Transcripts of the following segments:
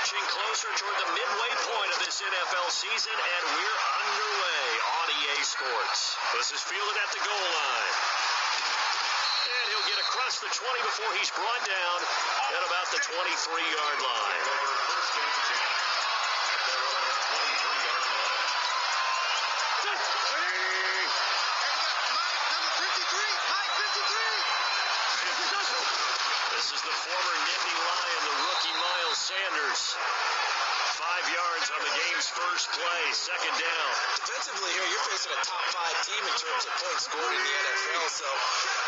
Marching closer toward the midway point of this NFL season, and we're underway on EA Sports. This is fielded at the goal line. And he'll get across the 20 before he's brought down at about the 23-yard line. This is the former Nittany Lion, the rookie Miles Sanders. 5 yards on the game's first play, second down. Defensively here, you're facing a top 5 team in terms of points scored in the NFL. So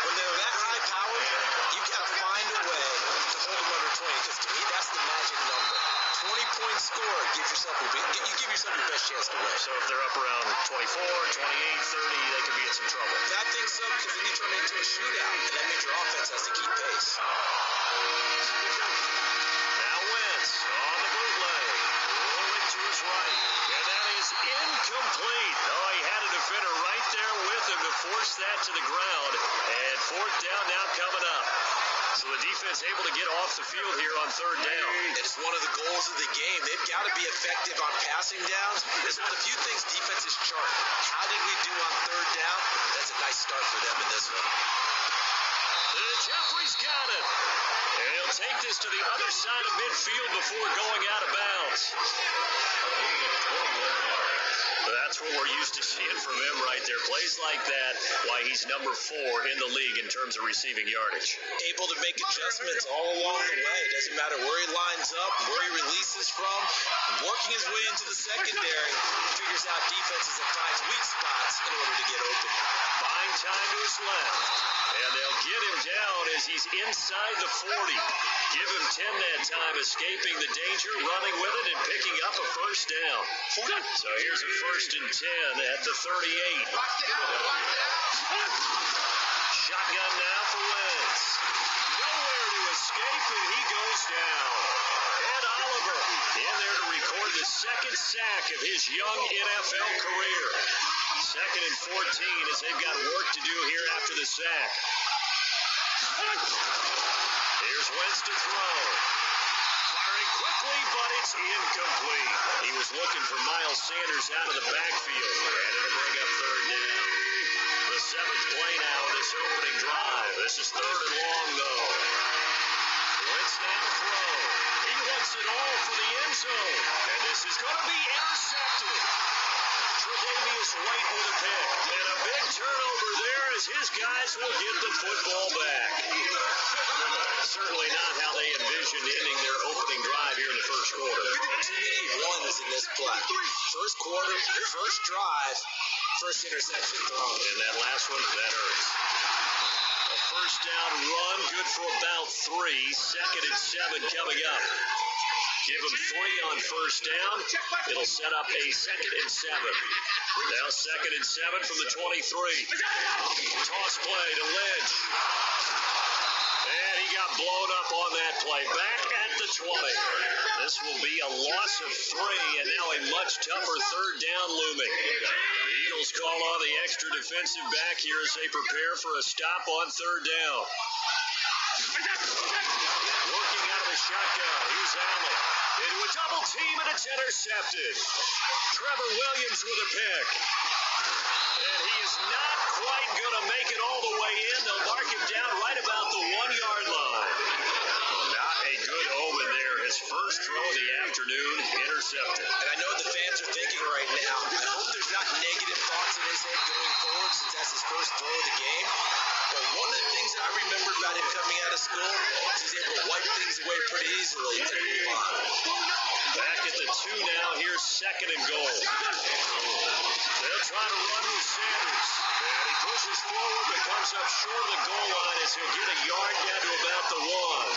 when they're that high powered, you've got to find a way to hold them under 20. Because to me, that's the magic number. 20-point score, you give yourself your best chance to win. So if they're up around 24, 28, 30, they could be in some trouble. I think so, because then you turn it into a shootout, and that means your offense has to keep pace. Now Wentz on the bootleg, rolling to his right, and that is incomplete. Oh, he had a defender right there with him to force that to the ground, and fourth down now coming up. So the defense able to get off the field here on third down. It's one of the goals of the game. They've got to be effective on passing downs. It's one of the few things defenses chart. How did we do on third down? That's a nice start for them in this one. And Jeffrey's got it. And he'll take this to the other side of midfield before going out of bounds. That's what we're used to seeing from him right there. Plays like that, why he's number 4 in the league in terms of receiving yardage. Able to make adjustments all along the way. It doesn't matter where he lines up, where he releases from. Working his way into the secondary, figures out defenses and finds weak spots in order to get open. Buying time to his left. And they'll get him down as he's inside the 40. Give him 10 that time, escaping the danger, running with it, and picking up a first down. So here's a 1st and 10 at the 38. Shotgun now for Wentz. Nowhere to escape, and he goes down. Ed Oliver in there to record the second sack of his young NFL career. 2nd and 14 as they've got work to do here after the sack. Here's Wentz to throw. Firing quickly, but it's incomplete. He was looking for Miles Sanders out of the backfield, and it'll bring up third down. The 7th play now of this opening drive. This is 3rd and long, though. Wentz now to throw. He wants it all for the end zone, and this is going to be intercepted. Tre'Davious White with a pick, and a big turnover there as his guys will get the football back. Certainly not how they envisioned ending their opening drive here in the first quarter. Too many runs in this play. First quarter, first drive, first interception thrown. And that last one, that hurts. A first down run, good for about 3. 2nd and 7 coming up. Give him 3 on first down. It'll set up a 2nd and 7. Now 2nd and 7 from the 23. Toss play to Lynch. And he got blown up on that play. Back at the 20. This will be a loss of 3, and now a much tougher third down looming. The Eagles call on the extra defensive back here as they prepare for a stop on third down. Working out of the shotgun. Here's Allen. Into a double team, and it's intercepted. Trevor Williams with a pick. And he is not quite going to make it all the way in. They'll mark him down right about the 1-yard line. Well, not a good omen there. His first throw of the afternoon, intercepted. And I know what the fans are thinking right now. I hope there's not negative thoughts in his head going forward since that's his first throw of the game. But one of the things I remember about him coming out of school is he's able to wipe things away pretty easily and move on. Back at the 2 now. Here's 2nd and goal. They'll try to run with Sanders. And he pushes forward but comes up short of the goal line as he'll get a yard down to about the 1.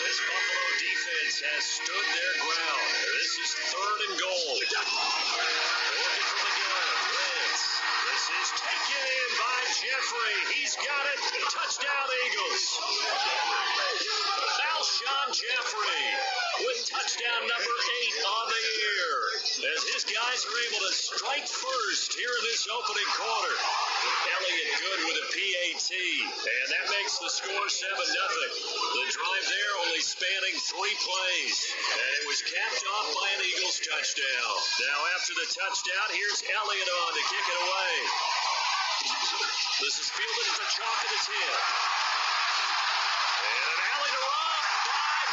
This Buffalo defense has stood their ground. This is 3rd and goal. Looking from the gun. Wentz. This is taken in by Jeffrey. He's got it. Touchdown, Eagles. Alshon Jeffrey with touchdown number 8 on the year. As his guys are able to strike first here in this opening quarter. Elliott good with a PAT, and that makes the score 7-0. The drive there only spanning 3 plays, and it was capped off by an Eagles touchdown. Now after the touchdown, here's Elliott on to kick it away. This is fielded at the chalk of the 10. And an alley to Rock,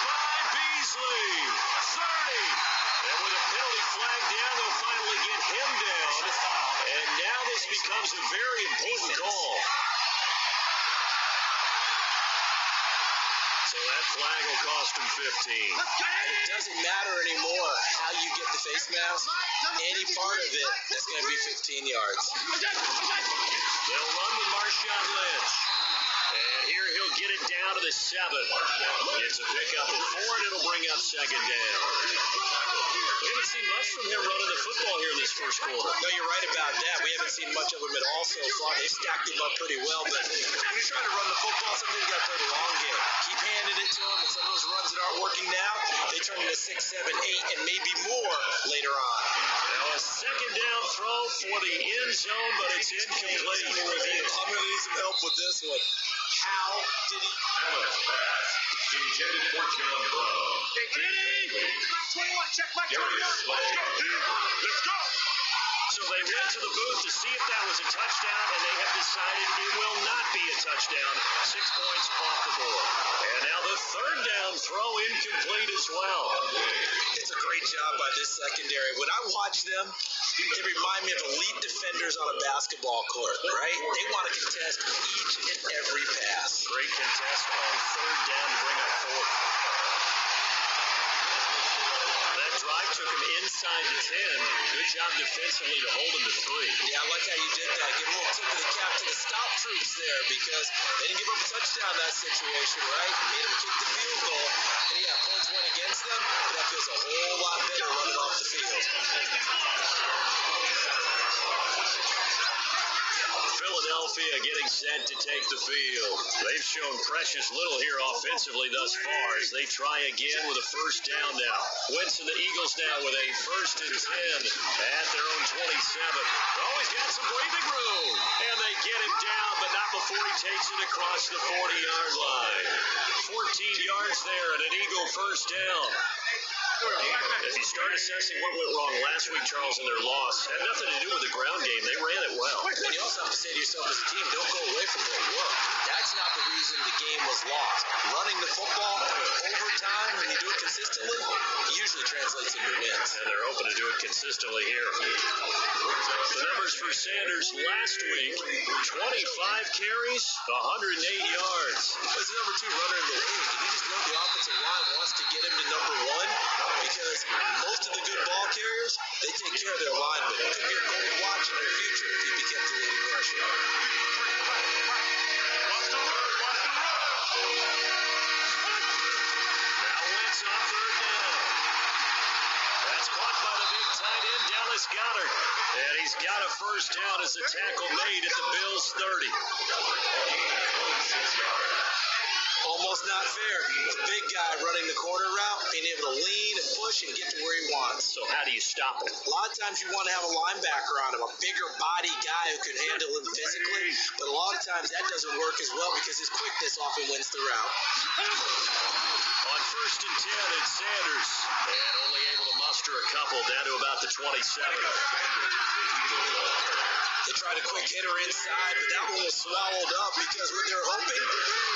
by Beasley, 30. And with a penalty flag down, they'll finally get him down. And now this becomes a very important call. So that flag will cost him 15. And it doesn't matter anymore how you get the face mask. Any part of it, that's going to be 15 yards. They'll run with Marshawn Lynch. And here he'll get it down to the 7. It's a pickup at 4, and it'll bring up second down. We haven't seen much from him running the football here in this first quarter. No, you're right about that. We haven't seen much of him at all so far. They stacked him up pretty well, but when you're trying to run the football, sometimes you got to play the long game. Keep handing it to him, and some of those runs that aren't working now, they turn into 6, 7, 8, and maybe more later on. Now a second down throw for the end zone, but it's incomplete. I'm going to need some help with this one. How did he... Allen's pass, intended for John Brown. 21, check my 21. Let's go. So they went to the booth to see if that was a touchdown, and they have decided it will not be a touchdown. 6 points off the board. And now the third down throw incomplete as well. It's a great job by this secondary. When I watch them, they remind me of elite defenders on a basketball court, right? They want to contest each and every pass. Great contest on third down to bring up 4. That drive took him inside the 10. Good job defensively to hold him to 3. Yeah, I like how you did that. Give a little tip of the cap to the stop troops there because they didn't give up a touchdown in that situation, right? Made them kick the field goal. And yeah, points went against them, but that feels a whole lot better running off the field. Philadelphia getting set to take the field. They've shown precious little here offensively thus far as they try again with a first down now. Wentz and the Eagles now with a 1st and 10 at their own 27. Oh, he's got some breathing room. And they get him down, but not before he takes it across the 40-yard line. 14 yards there and an Eagle first down. If you start assessing what went wrong last week, Charles, in their loss, had nothing to do with the ground game. They ran it well. And you also have to say to yourself as a team, don't go away from their work. That's not the reason the game was lost. Running the football overtime, when you do it consistently, usually translates into wins. And they're hoping to do it consistently here. The numbers for Sanders last week, 25 carries, 108 yards. He's the number 2 runner in the league. And you just know the offensive line wants to get him to number 1 because most of the good ball carriers, they take care of their linemen. It could be a gold watch in their future if he became the leading rusher. Now Wentz on third down. That's caught by the big tight end, Dallas Goedert. And he's got a first down as the tackle made at the Bills' 30. Almost not fair. The big guy running the corner route, being able to lean and push and get to where he wants. So how do you stop him? A lot of times you want to have a linebacker on him, a bigger body guy who can handle him physically, but a lot of times that doesn't work as well because his quickness often wins the route. On 1st and 10, it's Sanders. And only able to muster a couple down to about the 27. They tried a quick hitter inside, but that one was swallowed up because when they're hoping,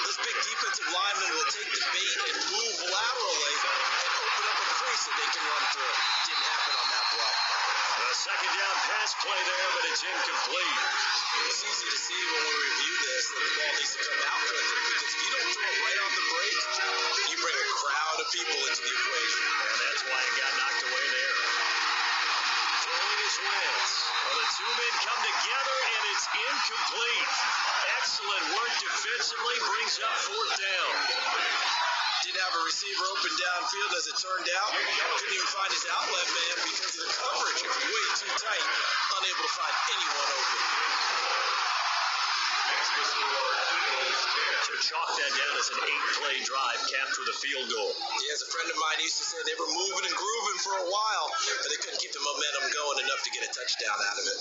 this big defensive lineman will take the bait and move laterally and open up a crease that they can run through. Didn't happen on that play. A second down pass play there, but it's incomplete. It's easy to see when we review this that the ball needs to come out quicker because if you don't throw it right on the break, you bring a crowd of people into the equation. And that's why it got knocked away there. Throwing his Wentz. Well, the two men come together, and it's incomplete. Excellent work defensively, brings up 4th down. Didn't have a receiver open downfield as it turned out. Couldn't even find his outlet man because of the coverage. It was way too tight. Unable to find anyone open. So chalk that down as an 8-play drive capped with a field goal. Yeah, as a friend of mine used to say, they were moving and grooving for a while, but they couldn't keep the momentum going enough to get a touchdown out of it.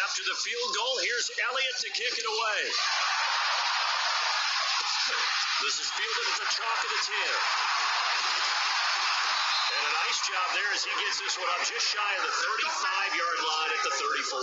After the field goal, here's Elliott to kick it away. This is fielded at the chalk of the 10. And a nice job there as he gets this one up just shy of the 35-yard line at the 34.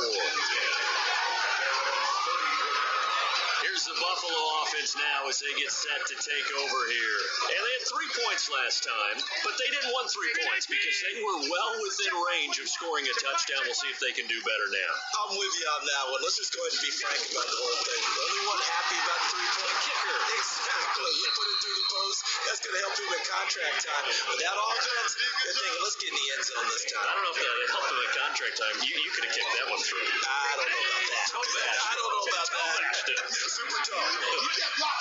Here's the Buffalo offense now as they get set to take over here. And they had 3 points last time, but they didn't want 3 points because they were well within range of scoring a touchdown. We'll see if they can do better now. I'm with you on that one. Let's just go ahead and be frank about the whole thing. The only one happy about the 3-point kicker. Exactly. You put it through the post. That's going to help him at contract time. But that offense, they're thinking, let's get in the end zone this time. I don't know if that helped him at contract time. You could have kicked that one through. I don't know about that. I don't know about that. Super tough.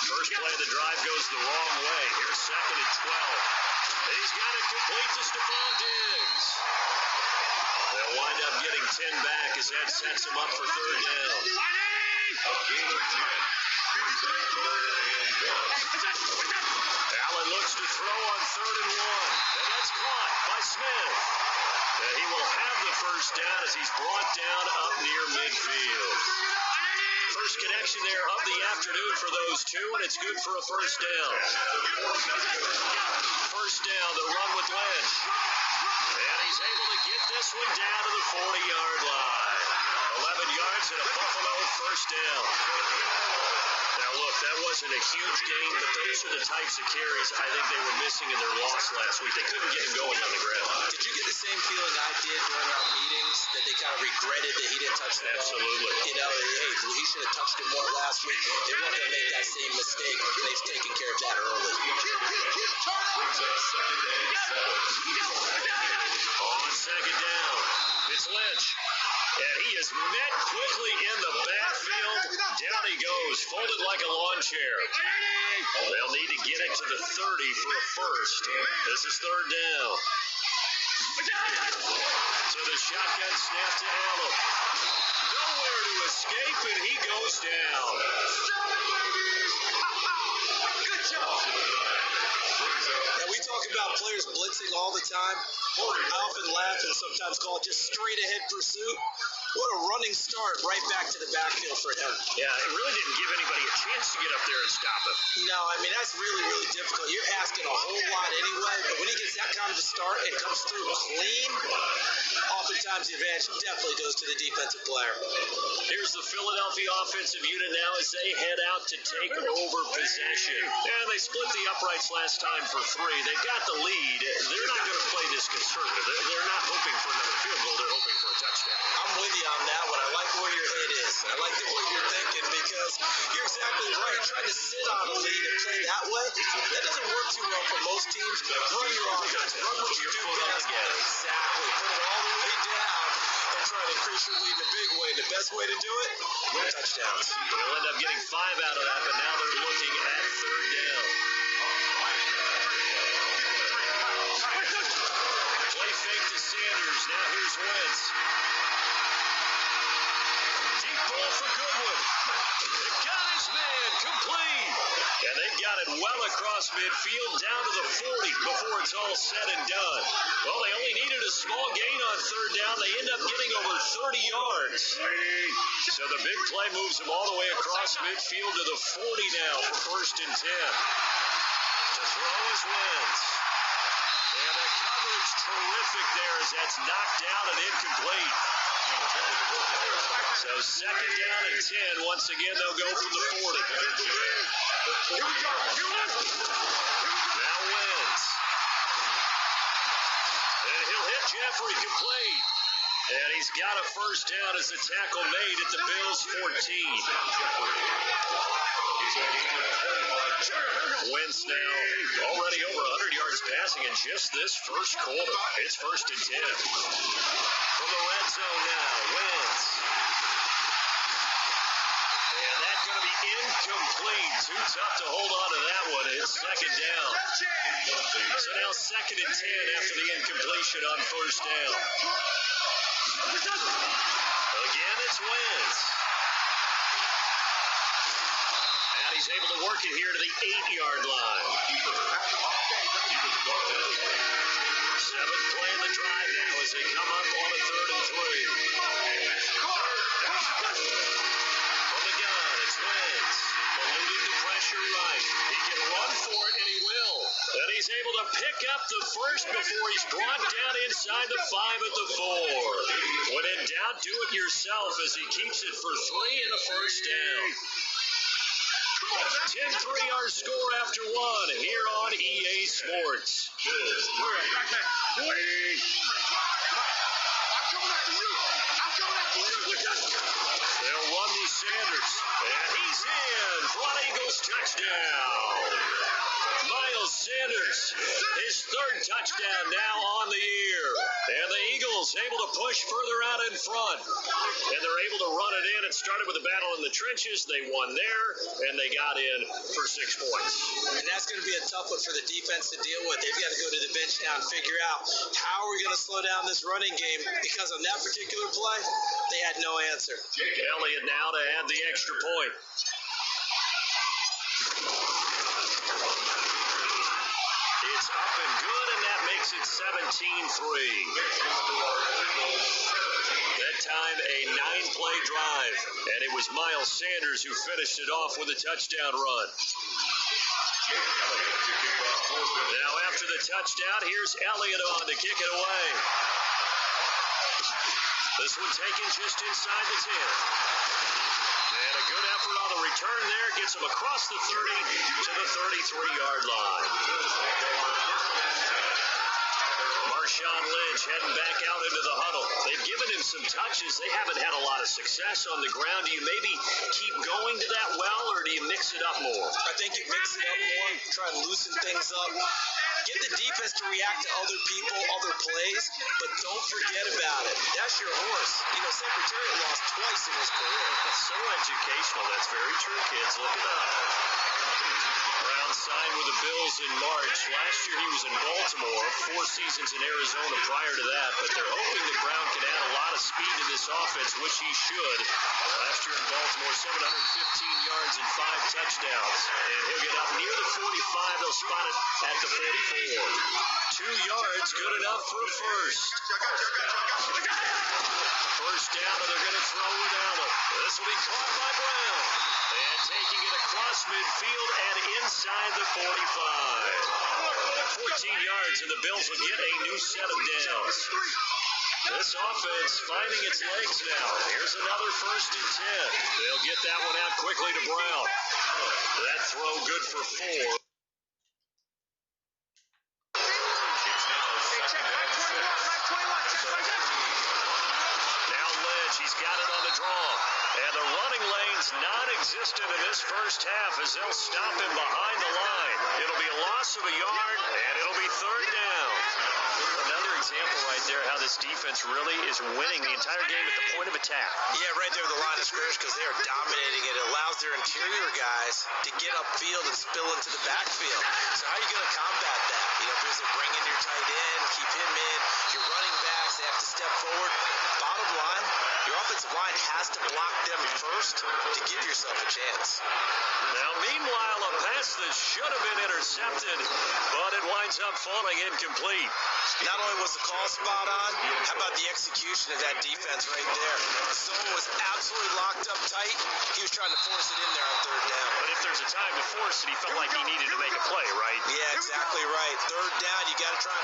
First play of the drive goes the wrong way. Here's 2nd and 12. And he's got it complete to Stephon Diggs. They'll wind up getting 10 back as that sets him up for 3rd down. A gain of 10. Here's a 3rd and 1. Allen looks to throw on 3rd and 1. And that's caught by Smith. And he will have the first down as he's brought down up near midfield. First connection there of the afternoon for those two, and it's good for a first down. First down, the run with Lynch. And he's able to get this one down to the 40-yard line. 11 yards and a Buffalo first down. Now, look, that wasn't a huge gain, but those are the types of carries I think they were missing in their loss last week. They couldn't get him going on the ground. Did you get the same feeling I did during our meetings that they kind of regretted that he didn't touch the ball? Absolutely. You know, hey, he should have touched it more last week. They weren't going to make that same mistake. They've taken care of that early. Brings up 2nd and 7. On 2nd down, it's Lynch. And he is met quickly in the backfield. Down he goes, folded like a lawn chair. They'll need to get it to the 30 for a first. This is 3rd down. So the shotgun snap to Allen. Nowhere to escape, and he goes down. Good job. Now, we talk about players blitzing all the time. I often laugh and sometimes call it just straight ahead pursuit. What a running start right back to the backfield for him. Yeah, it really didn't give anybody a chance to get up there and stop him. No, I mean, that's really, really difficult. You're asking a whole lot anyway, but when he gets that kind of a start and comes through clean, oftentimes the advantage definitely goes to the defensive player. Here's the Philadelphia offensive unit now as they head out to take over possession. And they split the uprights last time for 3. They've got the lead. They're not going to play this conservative. They're not hoping for another field goal. They're hoping for a touchdown. I'm with you on that one. I like where your head is. I like the way you're thinking because you're exactly right. Trying to sit on a lead and play that way, that doesn't work too well for most teams. Run your offense. Run what you do best. Exactly. Put it all the way down and try to increase your lead in a big way. The best way to do it, touchdowns. They'll end up getting 5 out of that, but now they're looking at 3rd down. Play fake to Sanders. Now here's Wentz. Deep ball for Goodwin. They got his man complete. And they've got it well across midfield down to the 40 before it's all said and done. Well, they only needed a small gain on 3rd down. They end up getting over 30 yards. So the big play moves them all the way across midfield to the 40 now for 1st and 10. To throw is Wentz. And the coverage terrific there as that's knocked down and incomplete. So 2nd down and 10. Once again, they'll go from the 40. Here we go. Now Wentz. And he'll hit Jeffrey complete. And he's got a first down as the tackle made at the Bills' 14. Wentz now already over 100 yards passing in just this first quarter. It's 1st and 10. From the red zone now, Wentz. And that's going to be incomplete. Too tough to hold on to that one. It's 2nd down. So now 2nd and 10 after the incompletion on 1st down. Again, it's Wentz. And he's able to work it here to the 8-yard line. 7th play in the drive now as they come up on a 3rd and 3. From the gun, it's Wentz. Eluding the pressure right. He can run for it, and he will. And he's able to pick up the first before he's brought down inside the 5 at the 4. When in doubt, do it yourself as he keeps it for 3 and a first down. 10-3 our score after 1 here on EA Sports. They'll run with Sanders, and he's in for an Eagles touchdown. Miles Sanders, his 3rd touchdown now on the year. And the Eagles able to push further out in front. And they're able to run it in. It started with a battle in the trenches. They won there, and they got in for 6 points. And that's going to be a tough one for the defense to deal with. They've got to go to the bench now and figure out how are we going to slow down this running game, because on that particular play, they had no answer. Elliott now to add the extra point. It's up and good, and that makes it 17-3. That time a 9-play drive, and it was Miles Sanders who finished it off with a touchdown run. Now after the touchdown, here's Elliott on to kick it away. This one taken just inside the 10. And a good effort on the return there. Gets him across the 30 to the 33-yard line. Marshawn Lynch heading back out into the huddle. They've given him some touches. They haven't had a lot of success on the ground. Do you maybe keep going to that well, or do you mix it up more? I think you mix it up more, try to loosen things up. Get the defense to react to other people, other plays, but don't forget about it. That's your horse. You know, Secretariat lost twice in his career. So educational. That's very true, kids. Look it up. Brown signed with the Bills in March. Last year he was in Baltimore, 4 seasons in Arizona prior to that, but they're hoping that Brown can add a lot of speed to this offense, which he should. Last year in Baltimore, 715 yards and 5 touchdowns. And he'll get up near the 45. They'll spot it at the 44. 2 yards, good enough for a first. First down, and they're going to throw without him. This will be caught by Brown. And taking it across midfield and inside the 45. 14 yards, and the Bills will get a new set of downs. This offense finding its legs now. Here's another 1st and 10. They'll get that one out quickly to Brown. That throw good for 4. He's got it on the draw. And the running lane's non-existent in this first half as they'll stop him behind the line. It'll be a loss of a yard, and it'll be 3rd down. Another example right there how this defense really is winning the entire game at the point of attack. Yeah, right there at the line of scrimmage, because they are dominating it. It allows their interior guys to get upfield and spill into the backfield. So how are you going to combat that? You know, if bring in your tight end, keep him in, your running backs, they have to step forward. Bottom line, your offensive line has to block them first to give yourself a chance. Now, meanwhile, a pass that should have been intercepted, but it winds up falling incomplete. Not only was the call spot on, how about the execution of that defense right there? The zone was absolutely locked up tight. He was trying to force it in there on 3rd down. But if there's a time to force it, he felt like he needed to make a play, right? Yeah, exactly right. 3rd down, you got to try.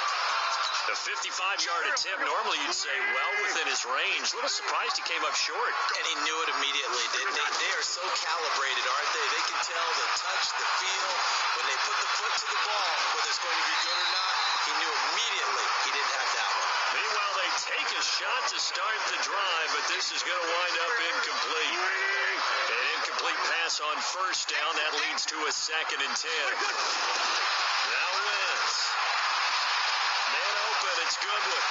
A 55-yard attempt, normally you'd say well within his range. A little surprised he came up short. And he knew it immediately. They are so calibrated, aren't they? They can tell the touch, the feel. When they put the foot to the ball, whether it's going to be good or not, he knew immediately he didn't have that one. Meanwhile, they take a shot to start the drive, but this is going to wind up incomplete. An incomplete pass on 1st down. That leads to a 2nd and 10. Now Wentz. Man open, it's Goodwin.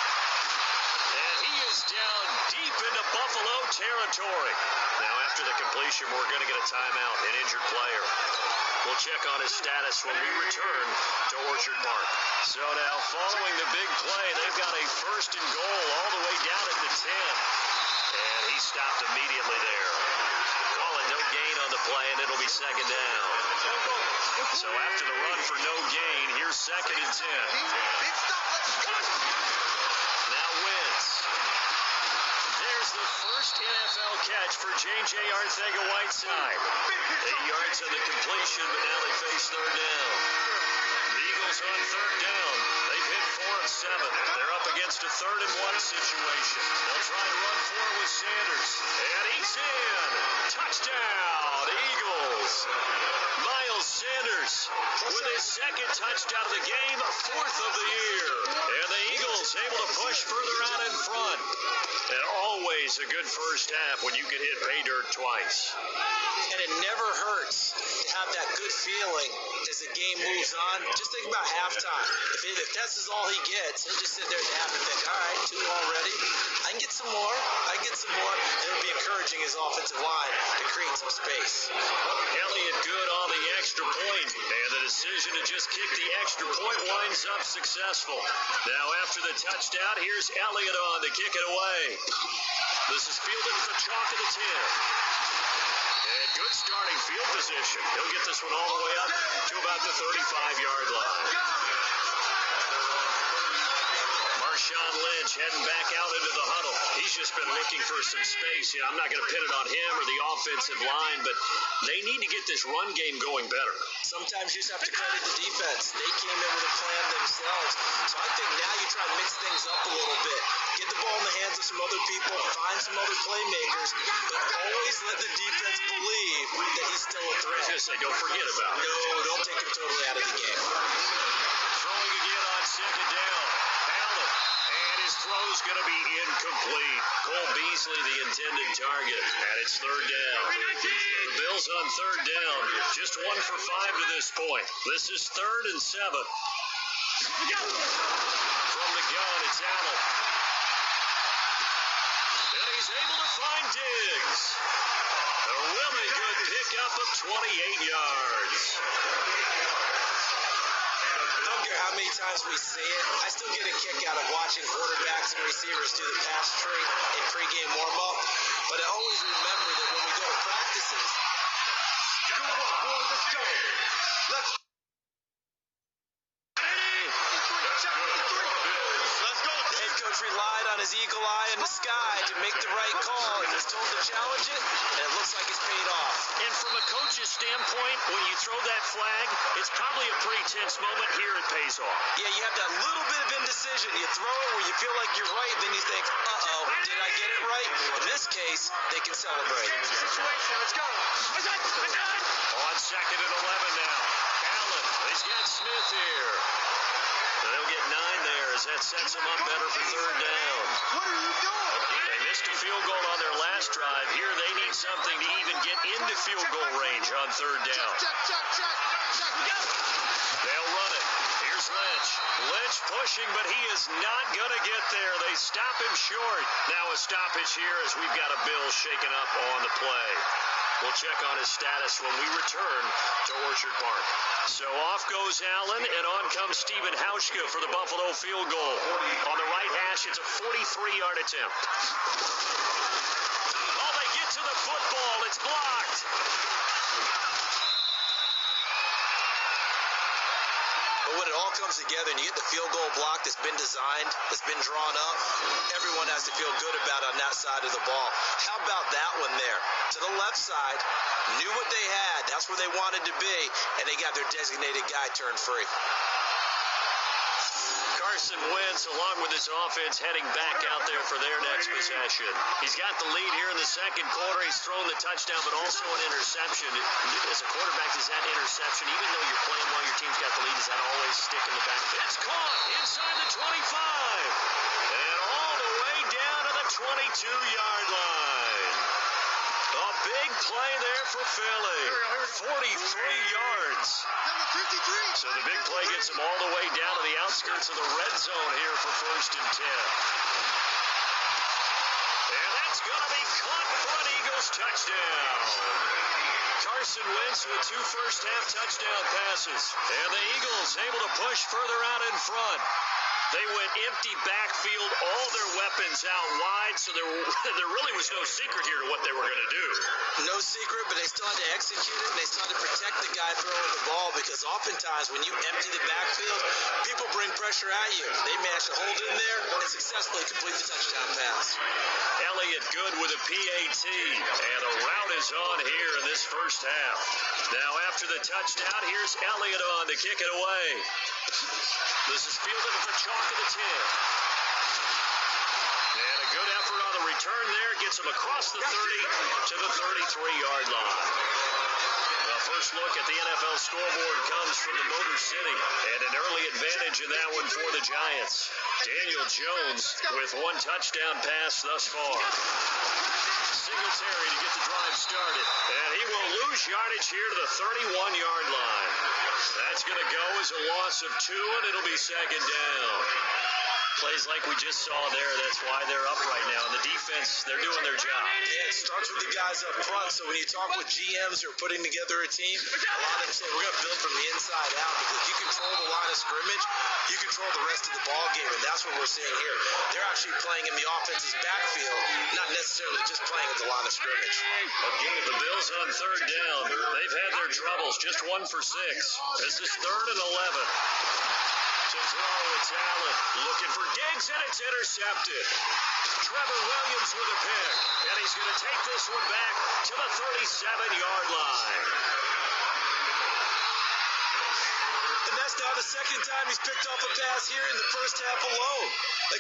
And he is down deep into Buffalo territory. Now after the completion, we're going to get a timeout, an injured player. We'll check on his status when we return to Orchard Park. So now following the big play, they've got a 1st and goal all the way down at the 10. And he stopped immediately there. Call it no gain on on the play, and it'll be second down. So after the run for no gain, here's second and 10. Now Wentz. There's the first NFL catch for J.J. Arcega-Whiteside. 8 yards on the completion, but now they face third down. The Eagles on third down. They've hit 4 of 7. They're up against a 3rd and 1 situation. They'll try to run for it with Sanders. And he's in. Touchdown, Eagles. Miles Sanders with his second touchdown of the game, 4th of the year. And the Eagles able to push further out in front. And always a good first half when you can hit pay dirt twice. And it never hurts to have that good feeling as the game moves on. Just think about halftime. If that's all he gets, he'll just sit there at the half and think, all right, 2 already. I can get some more. And it'll be encouraging his offensive line to create some space. Elliott good on the extra point, and the decision to just kick the extra point winds up successful. Now after the touchdown, here's Elliott on to kick it away. This is fielded at the chalk of the 10. And good starting field position. He'll get this one all the way up to about the 35-yard line. Marshawn Lynch heading back out into the huddle. He's just been looking for some space. I'm not going to pin it on him or the offensive line, but they need to get this run game going better. Sometimes you just have to credit the defense. They came in with a plan themselves. So I think now you try and mix things up a little bit. Get the ball in the hands of some other people, find some other playmakers, but always let the defense believe that he's still a threat. I was going to say, don't forget about it. No, don't take him totally out of the game. Throwing again on second down. Allen. And his throw's going to be incomplete. Cole Beasley, the intended target, and it's third down. The Bills on third down, just 1 for 5 to this point. This is 3rd and 7. From the gun, it's Allen. And he's able to find Diggs. A really good pickup of 28 yards. I don't care how many times we see it, I still get a kick out of watching quarterbacks and receivers do the pass tree in pregame warm-up. But I always remember that when we go to practices, Go on, boy, let's go. Let's go. head coach relied on his eagle eye in the sky to make the right call. He was told to challenge it, and it looks like it's paid off. And from a coach's standpoint, when you throw that flag, it's probably a pretty tense moment. Here it pays off. Yeah, you have that little bit of indecision. You throw it where you feel like you're right, then you think, uh-oh, did I get it right? In this case, they can celebrate. Let's go. On second and 11 now. Allen, he's got Smith here. And they'll get 9 there as that sets them up better for third down. What are you doing? They missed a field goal on their last drive. Here they need something to even get into field goal range on third down. Check. They'll run it. Here's Lynch. Lynch pushing, but he is not going to get there. They stop him short. Now a stoppage here as we've got a Bill shaken up on the play. We'll check on his status when we return to Orchard Park. So off goes Allen, and on comes Stephen Hauschka for the Buffalo field goal. On the right hash, it's a 43-yard attempt. Oh, they get to the football. It's blocked. But when it all comes together and you get the field goal block that's been designed, that's been drawn up, everyone has to feel good about it on that side of the ball. How about that one there? To the left side, knew what they had. That's where they wanted to be, and they got their designated guy turned free. Carson Wentz, along with his offense, heading back out there for their next possession. He's got the lead here in the second quarter. He's thrown the touchdown, but also an interception. As a quarterback, does that interception, even though you're playing while your team's got the lead, does that always stick in the back? It's caught inside the 25. And all the way down to the 22-yard line. A big play there for Philly. 43 yards. Number 53. So the big play gets him all the way down to the outskirts of the red zone here for 1st and 10. And that's going to be caught for an Eagles touchdown. Carson Wentz with 2 first-half touchdown passes. And the Eagles able to push further out in front. They went empty backfield, all their weapons out wide, so there really was no secret here to what they were going to do. No secret, but they still had to execute it, and they still had to protect the guy throwing the ball, because oftentimes when you empty the backfield, people bring pressure at you. They managed to hold in there and successfully complete the touchdown pass. Elliott good with a PAT, and a rout is on here in this first half. Now after the touchdown, here's Elliott on to kick it away. This is fielded at the chalk of the 10. And a good effort on the return there. Gets him across the 30 to the 33-yard line. The first look at the NFL scoreboard comes from the Motor City. And an early advantage in that one for the Giants. Daniel Jones with one touchdown pass thus far. Singletary to get the drive started. And he will lose yardage here to the 31-yard line. That's going to go as a loss of 2, and it'll be second down. Plays like we just saw there, that's why they're up right now. And the defense, they're doing their job. Yeah, it starts with the guys up front. So when you talk with GMs who are putting together a team, a lot of them say we're going to build from the inside out, because you control the line of scrimmage, you control the rest of the ball game, and that's what we're seeing here. They're actually playing in the offense's backfield, not necessarily just playing at the line of scrimmage. Again, the Bills on third down. They've had their troubles, just 1 for 6. This is 3rd and 11. To throw, it's Allen looking for Diggs, and it's intercepted. Trevor Williams with a pick, and he's going to take this one back to the 37-yard line. And that's now the second time he's picked off a pass here in the first half alone.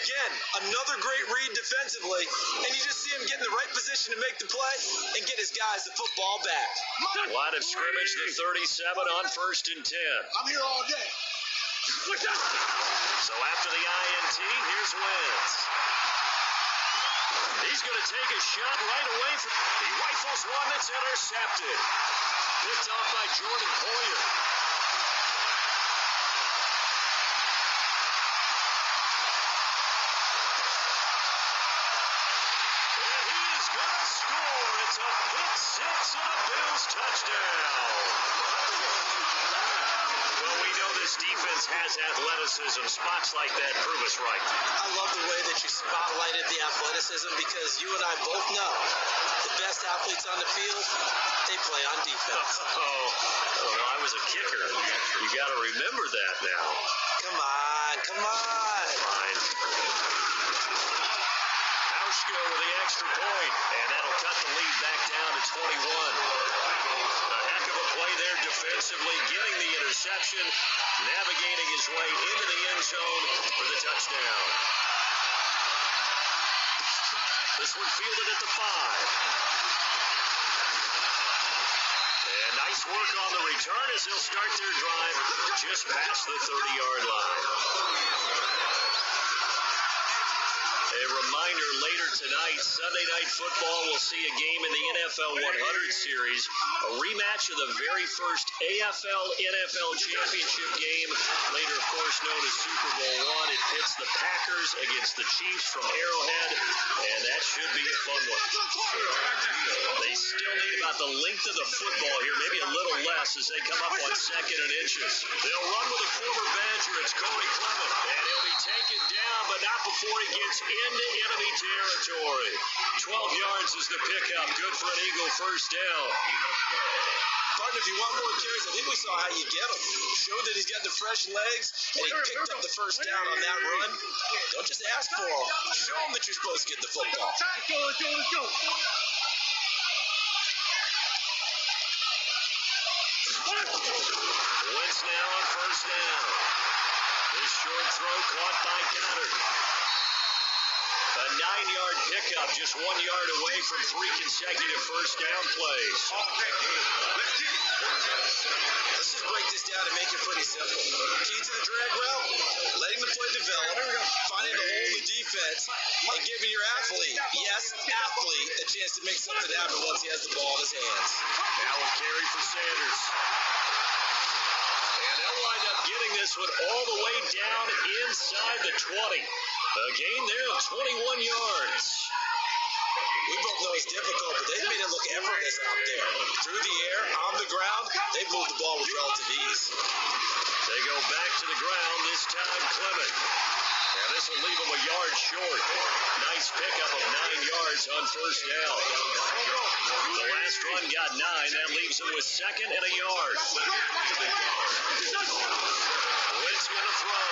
Again, another great read defensively, and you just see him get in the right position to make the play and get his guys the football back. Line of scrimmage, the 37 on 1st and 10. I'm here all day. So after the INT, here's Wentz. He's going to take a shot right away. He rifles one that's intercepted. Picked off by Jordan Poyer. And he is going to score. It's a pick 6 and a Bills touchdown. Well, we know this defense has athleticism. Spots like that prove us right. I love the way that you spotlighted the athleticism, because you and I both know the best athletes on the field, they play on defense. I was a kicker. You got to remember that now. Come on. Fine. Hauschko with the extra point, and that'll cut the lead back down to 21. A heck of a play there defensively, getting the interception, navigating his way into the end zone for the touchdown. This one fielded at the 5. And nice work on the return as they'll start their drive just past the 30-yard line. A reminder, later tonight, Sunday Night Football will see a game in the NFL 100 Series, a rematch of the very first AFL-NFL Championship game, later, of course, known as Super Bowl I. It pits the Packers against the Chiefs from Arrowhead, and that should be a fun one. They still need about the length of the football here, maybe a little less, as they come up on 2nd and inches. They'll run with a former Badger. It's Corey Clement, and he'll be taken down, but not before he gets into enemy territory. 12 yards is the pickup. Good for an Eagle first down. Partner, if you want more carries, I think we saw how you get him. Showed that he's got the fresh legs, and he picked up the first down on that run. Don't just ask for him. Show him that you're supposed to get the football. Let's go. Wentz now on first down. This short throw caught by Goddard. A 9-yard pickup, just 1 yard away from 3 consecutive first down plays. Let's just break this down and make it pretty simple. Key to the drag route, letting the play develop, finding the hole in the defense, and giving your athlete, a chance to make something happen once he has the ball in his hands. Now a carry for Sanders. And they'll wind up getting this one all the way down inside the 20. A gain there of 21 yards. We both know it's difficult, but they've made it look effortless out there. Through the air, on the ground, they've moved the ball with relative ease. They go back to the ground, this time Clement. And this will leave him a yard short. Nice pickup of 9 yards on first down. The last run got 9. That leaves him with second and a yard. Wentz going to throw.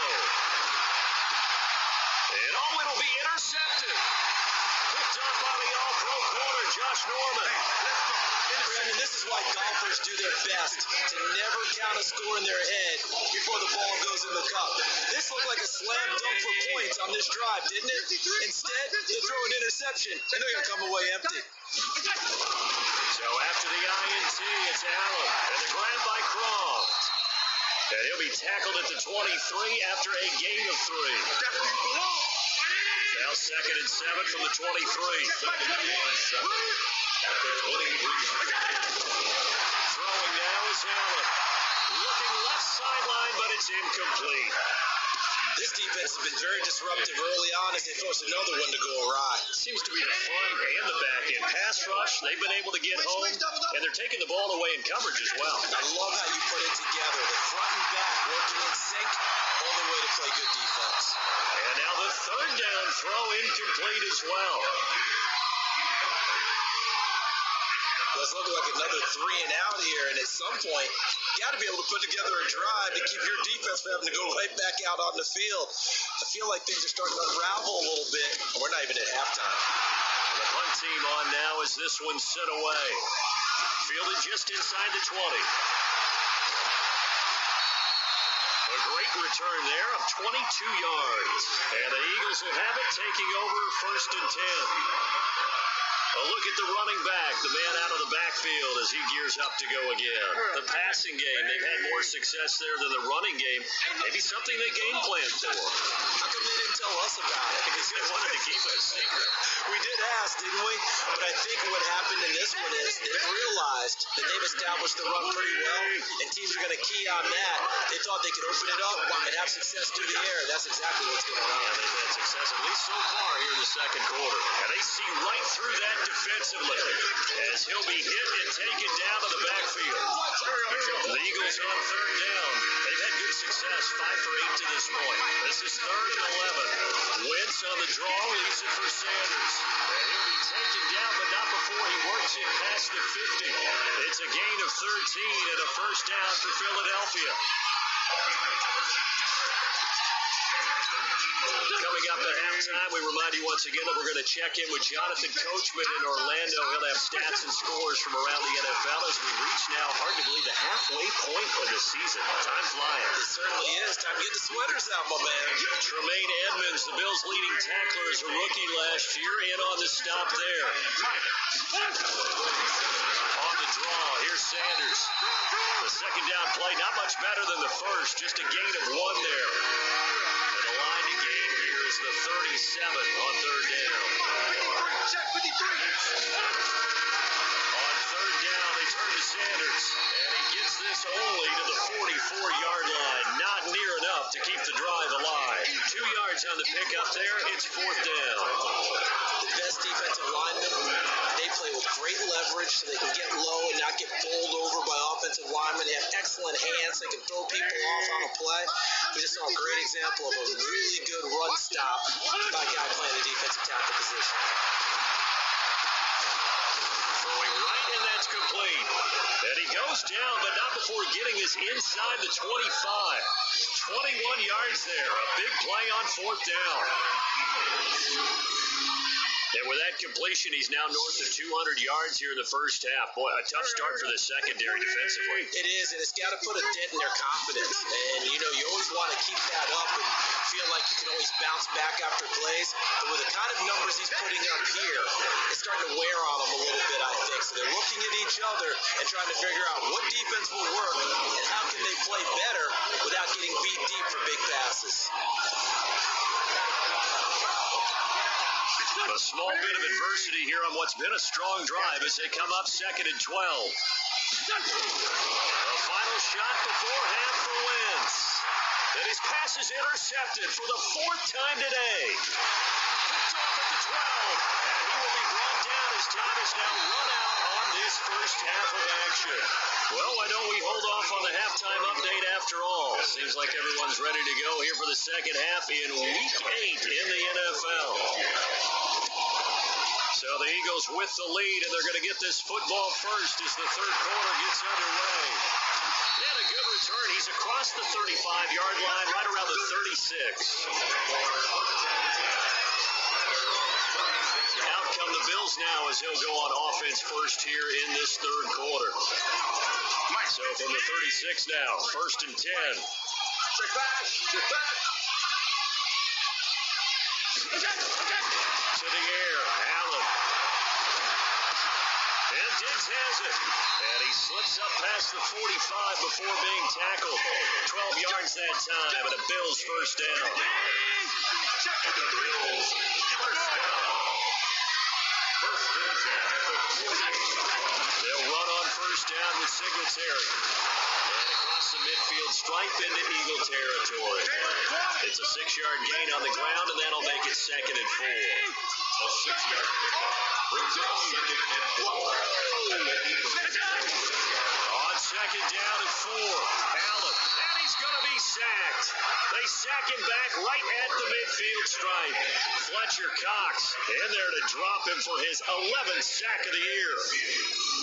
And it'll be intercepted. Picked up by the all-pro corner, Josh Norman. Brandon, this is why golfers do their best to never count a score in their head before the ball goes in the cup. This looked like a slam dunk for points on this drive, didn't it? Instead, they throw an interception, and they're going to come away empty. So after the INT, it's Allen, and the grab by Croft. And he'll be tackled at the 23 after a gain of 3. Now 2nd and 7 from the 23. At the 23. Throwing now is Allen. Looking left sideline, but it's incomplete. This defense has been very disruptive early on as they force another one to go awry. Seems to be the front and the back end. Pass rush, they've been able to get home, and they're taking the ball away in coverage as well. I love how you put it together. The front and back working in sync. Only way to play good defense. And now the 3rd down throw incomplete as well. Let's look like another 3 and out here, and at some point, you got to be able to put together a drive to keep your defense from having to go right back out on the field. I feel like things are starting to unravel a little bit, and we're not even at halftime. And the punt team on now as this one's set away. Fielded just inside the 20. A great return there of 22 yards. And the Eagles will have it, taking over 1st and 10. A look at the running back, the man out of the backfield as he gears up to go again. The passing game, they've had more success there than the running game. Maybe something they game planned for. How come they didn't tell us about it? Because they wanted to keep it a secret. We did ask, didn't we? But I think what happened in this one is they realized that they've established the run pretty well, and teams are going to key on that. They thought they could open it up and have success through the air. That's exactly what's going on. Yeah, they've had success, at least so far here in the 2nd quarter. And they see right through that defensively as he'll be hit and taken down to the backfield. The Eagles on 3rd down. They've had good success, 5 for 8 to this point. This is 3rd and 11. Wentz on the draw, leaves it for Sanders. And he'll be taken down, but not before he works it past the 50. It's a gain of 13 and a 1st down for Philadelphia. Coming up at halftime, we remind you once again that we're going to check in with Jonathan Coachman in Orlando. He'll have stats and scores from around the NFL as we reach now, hard to believe, the halfway point of the season. Time flying. It certainly is. Time to get the sweaters out, my man. Tremaine Edmonds, the Bills' leading tackler, as a rookie last year, in on the stop there. On the draw, here's Sanders. The 2nd down play, not much better than the first, just a gain of 1 there. And the line to gain here is the 37 on 3rd down. Check 53. On 3rd down, they turn to Sanders, and he gets this only to the 44-yard line. Not near enough to keep the drive alive. 2 yards on the pickup there. It's 4th down. The best defensive linemen, they play with great leverage so they can get low and not get bowled over by offensive linemen. They have excellent hands. They can throw people off on a play. We just saw a great example of a really good run stop by a guy playing the defensive tackle position. Throwing right, and that's complete. And he goes down, but not before getting this inside the 25. 21 yards there. A big play on 4th down. And with that completion, he's now north of 200 yards here in the first half. Boy, a tough start for the secondary defensively. It is, and it's got to put a dent in their confidence. And, you know, you always want to keep that up and feel like you can always bounce back after plays. But with the kind of numbers he's putting up here, it's starting to wear on them a little bit, I think. So they're looking at each other and trying to figure out what defense will work and how can they play better without getting beat deep for big passes. A small bit of adversity here on what's been a strong drive as they come up 2nd and 12. A final shot before half for Wentz. And his pass is intercepted for the 4th time today. Picked off at the 12. And he will be brought down as time is now run out on this first half of action. Well, why don't we hold off on the halftime update after all? Seems like everyone's ready to go here for the second half in Week 8 in the NFL. So the Eagles with the lead, and they're going to get this football first as the third quarter gets underway. He had a good return. He's across the 35-yard line, right around the 36. Out come the Bills now as he'll go on offense first here in this third quarter. So from the 36 now, first and 10. To the air, Allen. And Diggs has it. And he slips up past the 45 before being tackled. 12 yards that time, and a Bills first down. They'll run on first down with Singletary. And across the midfield stripe into Eagle territory. It's a 6-yard gain on the ground, and that'll make it second and 4. A 6-yard pickup brings up second and 4. On second down and 4, Allen. And he's going to be sacked. They sack him back right at the midfield stripe. Fletcher Cox in there to drop him for his 11th sack of the year.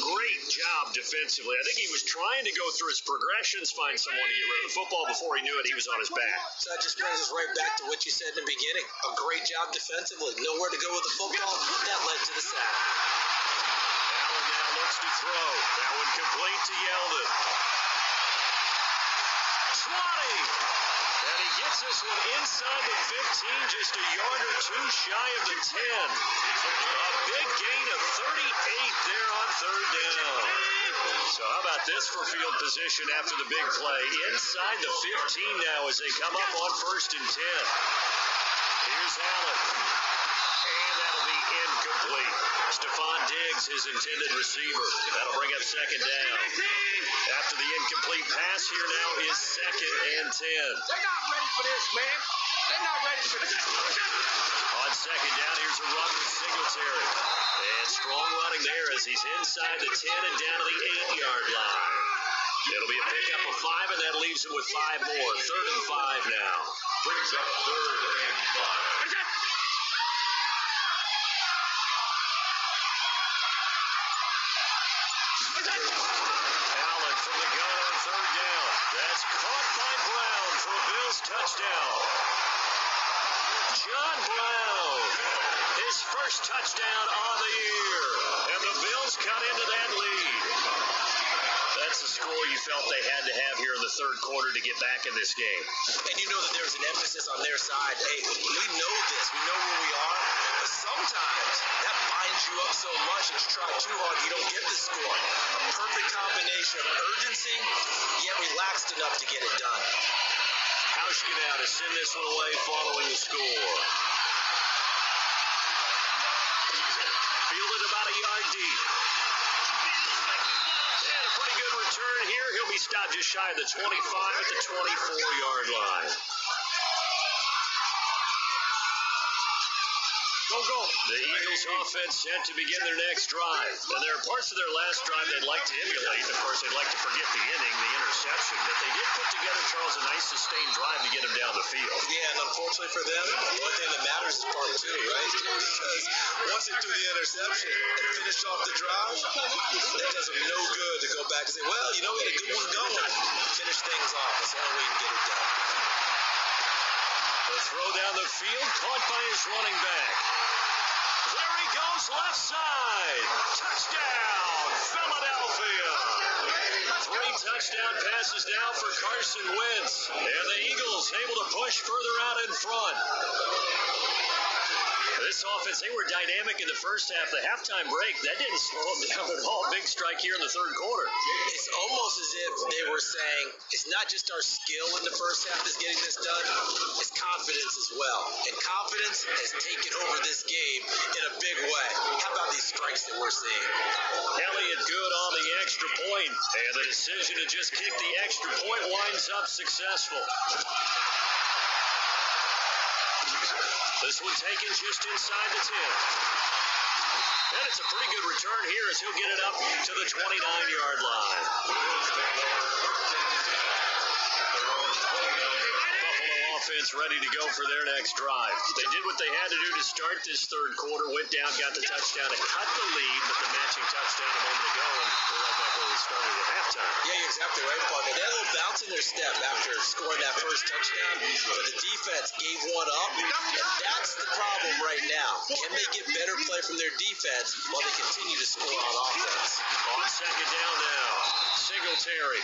Great job defensively. I think he was trying to go through his progressions, find someone to get rid of the football. Before he knew it, he was on his back. So that just brings us right back to what you said in the beginning. A great job defensively. Nowhere to go with the football. That led to the sack. Allen now looks to throw. That one complete to Yeldon. 20. And he gets this one inside the 15, just a yard or two shy of the 10. A big gain of 38 there on third down. So how about this for field position after the big play? Inside the 15 now as they come up on first and 10. Here's Allen. And that'll be incomplete. Stephon Diggs, his intended receiver. That'll bring up second down. After the incomplete pass, here now is second and 10. They're not ready for this, man. They're not ready for this. On second down, here's a run with Singletary. And strong running there as he's inside the 10 and down to the 8-yard line. It'll be a pickup of 5, and that leaves him with 5 more. Third and 5 now. Brings up third and 5. Allen from the gun on third down. That's caught by Brown for a Bills touchdown. John Brown, his first touchdown on the year. And the Bills cut into that lead. That's the score you felt they had to have here in the third quarter to get back in this game. And you know that there's an emphasis on their side. Hey, we know this. We know where we are. But sometimes that binds you up so much that you try too hard, you don't get the score. A perfect combination of urgency, yet relaxed enough to get it done. Hauschka now to send this one away following the score. Fielded about a yard deep. And a pretty good return here. He'll be stopped just shy of the 25 at the 24-yard line. Go. The Eagles offense set to begin their next drive. And there are parts of their last drive they'd like to emulate. Of course, they'd like to forget the inning, the interception. But they did put together, Charles, a nice sustained drive to get him down the field. Yeah, and unfortunately for them, the only thing that matters is part 2, right? Because once they threw the interception and finished off the drive, it does them no good to go back and say, well, you know, we had a good one going. Finish things off. That's the only way you can get it done. The throw down the field, caught by his running back. There he goes, left side. Touchdown, Philadelphia. 3 touchdown passes now for Carson Wentz. And the Eagles able to push further out in front. This offense, they were dynamic in the first half. The halftime break, that didn't slow them down at all. Big strike here in the third quarter. It's almost as if they were saying, it's not just our skill in the first half that's getting this done, it's confidence as well. And confidence has taken over this game in a big way. How about these strikes that we're seeing? Elliott good on the extra point, and the decision to just kick the extra point winds up successful. This one taken just inside the 10. And it's a pretty good return here as he'll get it up to the 29-yard line. Buffalo offense ready to go for their next drive. They did what they had to do to start this third quarter, went down, got the touchdown to cut the lead, but the matching touchdown a moment ago, and we're right back where we started at halftime. Yeah, you're exactly right, partner. They had a little bounce in their step after scoring that first touchdown, but the defense gave one up, and that's the problem right now. Can they get better play from their defense while they continue to score on offense? On second down now, Singletary.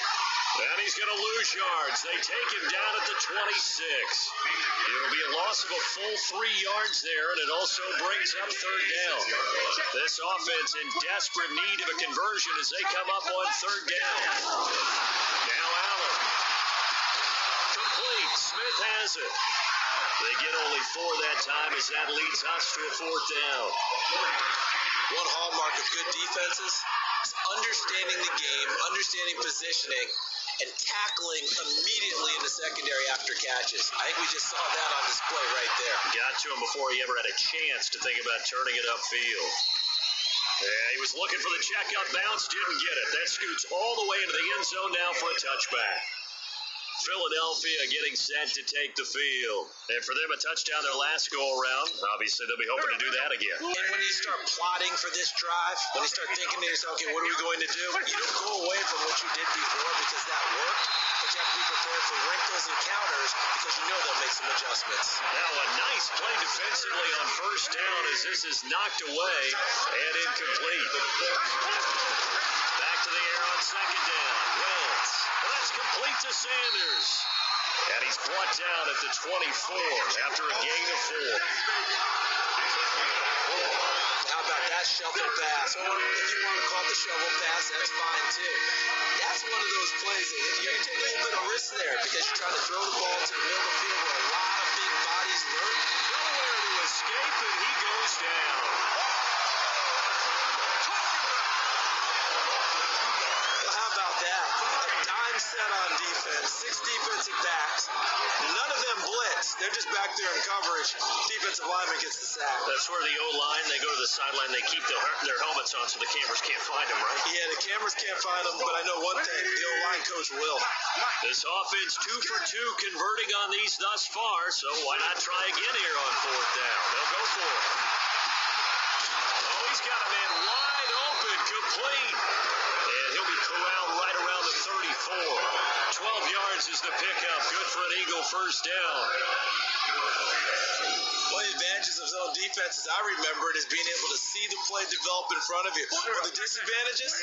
And he's going to lose yards. They take him down at the 26. It'll be a loss of a full 3 yards there, and it also brings up third down. This offense in desperate need of a conversion as they come up on third down. Now Allen. Complete. Smith has it. They get only 4 that time as that leads us to a fourth down. One hallmark of good defenses is understanding the game, understanding positioning, and tackling immediately in the secondary after catches. I think we just saw that on display right there. Got to him before he ever had a chance to think about turning it upfield. Yeah, he was looking for the checkout bounce, didn't get it. That scoots all the way into the end zone now for a touchback. Philadelphia getting set to take the field. And for them, a touchdown their last go-around. Obviously, they'll be hoping to do that again. And when you start plotting for this drive, when you start thinking to yourself, okay, what are we going to do? You don't go away from what you did before because that worked, but you have to be prepared for wrinkles and counters because you know they'll make some adjustments. Now a nice play defensively on first down as this is knocked away and incomplete. Back to the air on second down. Wentz. Well, that's complete to Sanders. And he's brought down at the 24 after a gain of 4. How about that shovel pass? Or if you want to call it the shovel pass, that's fine too. That's one of those plays that you take a little bit of risk there because you're trying to throw the ball to the middle of the field where a lot of big bodies lurk. Nowhere to escape, and he goes down. Well, how about that? A dime set on defense, 6 defensive backs. None of them blitz. They're just back there in coverage. Defensive lineman gets the sack. That's where the O-line, they go to the sideline, they keep their helmets on so the cameras can't find them, right? Yeah, the cameras can't find them, but I know one thing, the O-line coach will. This offense 2 for 2 converting on these thus far, so why not try again here on fourth down? They'll go for it. Oh, he's got a man wide open, complete. And he'll be corralled right around the 34. 12 yards is the pickup. Good for an Eagle first down. One of the advantages of zone defense, as I remember it, is being able to see the play develop in front of you. One of the disadvantages,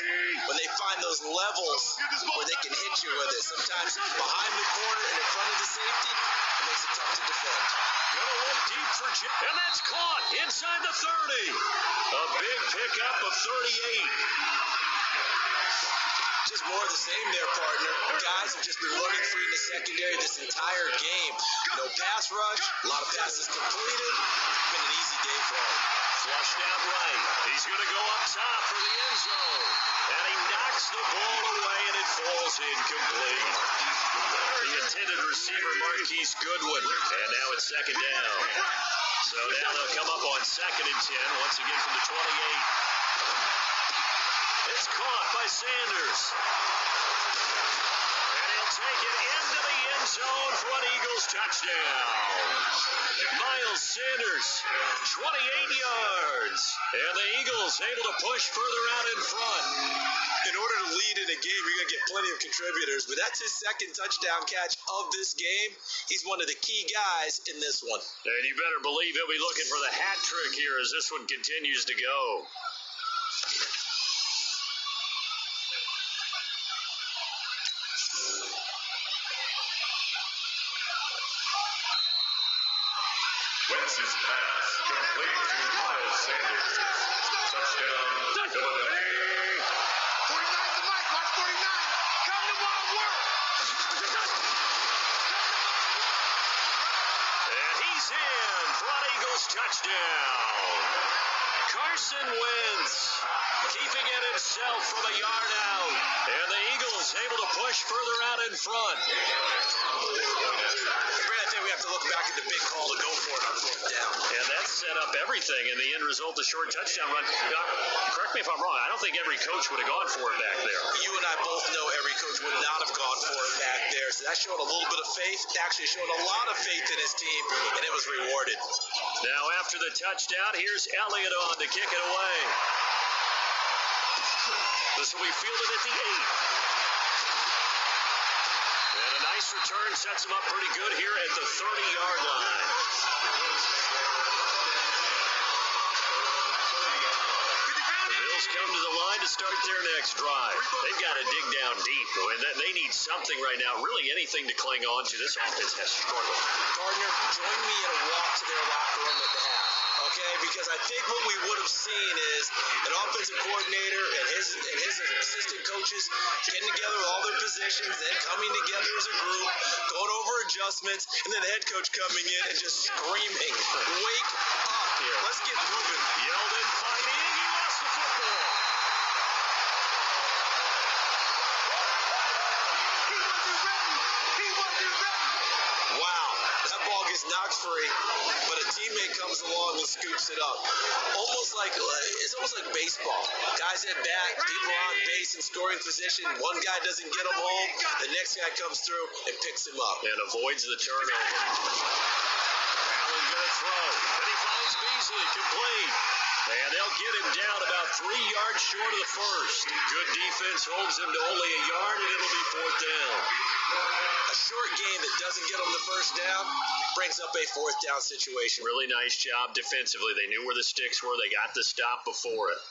when they find those levels where they can hit you with it. Sometimes behind the corner and in front of the safety, it makes it tough to defend. Gonna look deep for and that's caught inside the 30. A big pickup of 38. Just more of the same there, partner. Guys have just been running free in the secondary this entire game. No pass rush, a lot of passes completed. It's been an easy day for him. Flushed out right. He's going to go up top for the end zone. And he knocks the ball away, and it falls incomplete. The intended receiver, Marquise Goodwin. And now it's second down. So now they'll come up on 2nd and 10, once again from the 28. It's caught by Sanders. And he'll take it into the end zone for an Eagles touchdown. Miles Sanders, 28 yards. And the Eagles able to push further out in front. In order to lead in a game, you're going to get plenty of contributors, but that's his 2nd touchdown catch of this game. He's one of the key guys in this one. And you better believe he'll be looking for the hat trick here as this one continues to go. Wentz's pass complete to Miles Sanders. Touchdown, Philadelphia. 49 to Mike. Watch 49. Come to my work. And he's in for an Eagles touchdown. Carson wins, keeping it himself from a yard out. And the Eagles able to push further out in front. Brad, I think we have to look back at the big call to go for it on fourth down. And that set up everything in the end result, the short touchdown run. Correct me if I'm wrong. I don't think every coach would have gone for it back there. You and I both know every coach would not have gone for it back there. So that showed a little bit of faith. Actually showed a lot of faith in his team, and it was rewarded. Now after the touchdown, here's Elliott on to kick it away. This will be fielded at the 8. And a nice return sets him up pretty good here at the 30-yard line. The Bills come to the line to start their next drive. They've got to dig down deep, and they need something right now, really anything to cling on to. This offense has struggled. Gardner, join me in a walk to their locker room at the half. Okay, because I think what we would have seen is an offensive coordinator and his assistant coaches getting together with all their positions, then coming together as a group, going over adjustments, and then the head coach coming in and just screaming, "Wake up! Yeah. Let's get moving!" Yeldon fighting. He lost the football. Wow, that ball gets knocked free, but a teammate comes along and scoops it up. It's almost like baseball. Guys at bat, people on base in scoring position. One guy doesn't get him home, the next guy comes through and picks him up. And avoids the turnover. Allen going to throw. And he finds Beasley complete. And they'll get him down about 3 yards short of the first. Good defense holds him to only a yard, and it'll be fourth down. A short game that doesn't get them the first down brings up a fourth down situation. Really nice job defensively. They knew where the sticks were. They got the stop before it.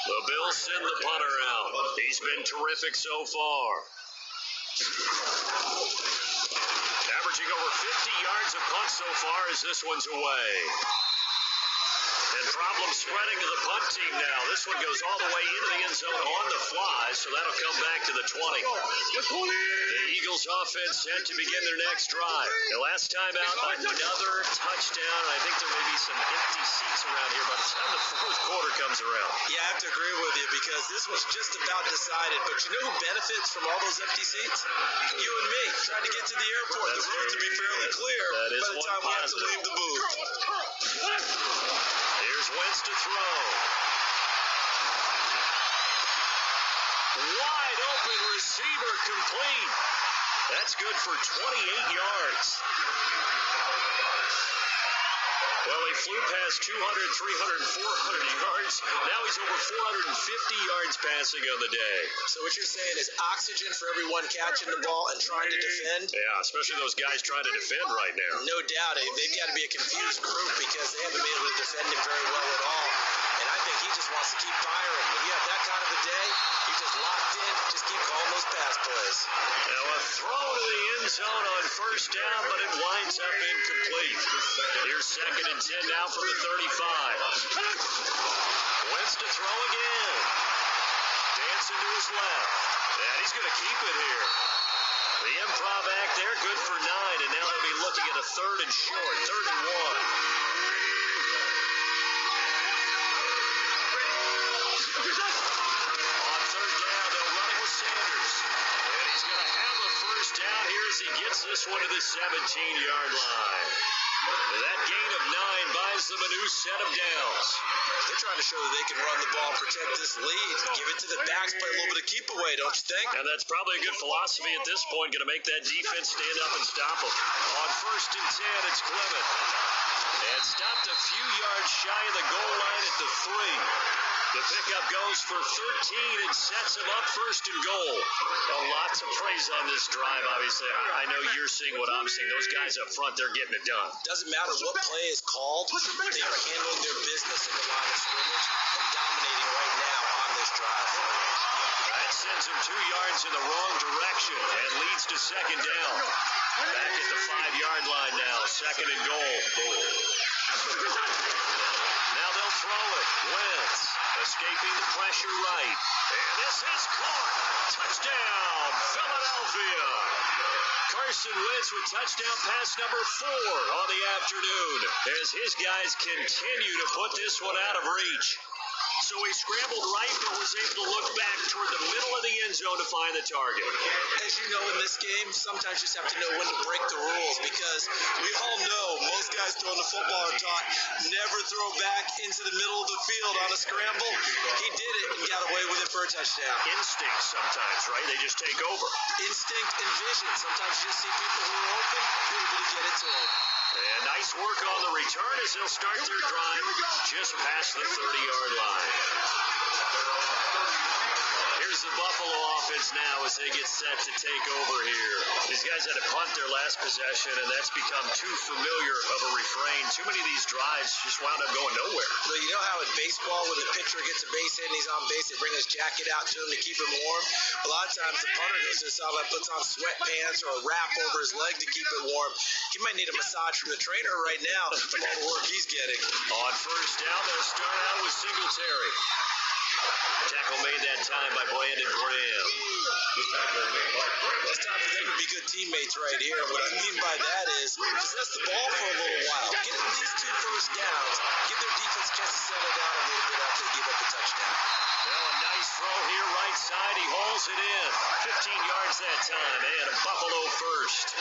The Bills send the punter out. He's been terrific so far. Averaging over 50 yards a punt so far as this one's away. And problems spreading to the punt team now. This one goes all the way into the end zone on the fly, so that'll come back to the 20. The Eagles offense set to begin their next drive. The last time out, another touchdown. I think there may be some empty seats around here by the time the fourth quarter comes around. Yeah, I have to agree with you because this was just about decided. But you know who benefits from all those empty seats? You and me, trying to get to the airport. The roads will be fairly clear That is by the time we have to leave the booth. Here's Wentz to throw. Wide open receiver complete. That's good for 28 yards. Well, he flew past 200, 300, 400 yards. Now he's over 450 yards passing on the day. So what you're saying is oxygen for everyone catching the ball and trying to defend? Yeah, especially those guys trying to defend right now. No doubt. They've got to be a confused group because they haven't been able to defend him very well at all. And I think he just wants to keep firing. When you have that kind of a day, you're just locked in. Just keep calling those pass plays. Now a throw to the end zone on first down, but it winds up incomplete. Here's 2nd and 10 now from the 35. Wentz to throw again. Dancing to his left. And he's going to keep it here. The improv act there, good for 9, and now they'll be looking at a 3rd and short, 3rd and 1. On 3rd down, they'll run it with Sanders. And he's going to have a first down here as he gets this one to the 17-yard line. That gain of 9 buys them a new set of downs. They're trying to show that they can run the ball, protect this lead, give it to the backs, play a little bit of keep away, don't you think? And that's probably a good philosophy at this point, going to make that defense stand up and stop them. On 1st and 10, it's Clement. And stopped a few yards shy of the goal line at the 3. The pickup goes for 13 and sets him up 1st and goal. Well, lots of praise on this drive, obviously. I know you're seeing what I'm seeing. Those guys up front, they're getting it done. Doesn't matter what play is called, they are handling their business in the line of scrimmage and dominating right now on this drive. That sends him 2 yards in the wrong direction and leads to 2nd down. Back at the 5-yard line now, 2nd and goal. Now they'll throw it. Wentz. Escaping the pressure right. And this is caught. Touchdown, Philadelphia. Carson Wentz with touchdown pass number 4 on the afternoon as his guys continue to put this one out of reach. So he scrambled right but was able to look back toward the middle of the end zone to find the target. As you know, in this game, sometimes you just have to know when to break the rules because we all know most guys throwing the football are taught never throw back into the middle of the field on a scramble. He did it and got away with it for a touchdown. Instinct sometimes, right? They just take over. Instinct and vision. Sometimes you just see people who are open, you're able to get it to them. And nice work on the return as they'll start their drive just past the 30-yard line. Here's the Buffalo offense now as they get set to take over here. These guys had to punt their last possession, and that's become too familiar of a refrain. Too many of these drives just wound up going nowhere. So you know how in baseball when the pitcher gets a base hit and he's on base, they bring his jacket out to him to keep him warm? A lot of times the punter goes to the sideline, puts on sweatpants or a wrap over his leg to keep it warm. He might need a massage from the trainer right now from all the work he's getting. On first down, they'll start out with Singletary. Tackle made that time by Brandon Graham. It's time for them to be good teammates right here. What I mean by that is possess the ball for a little while. Get at least 2 first downs. Give their defense a chance to settle down a little bit after they give up a touchdown. Well, a nice throw here, right side. He hauls it in. 15 yards that time, and a Buffalo first.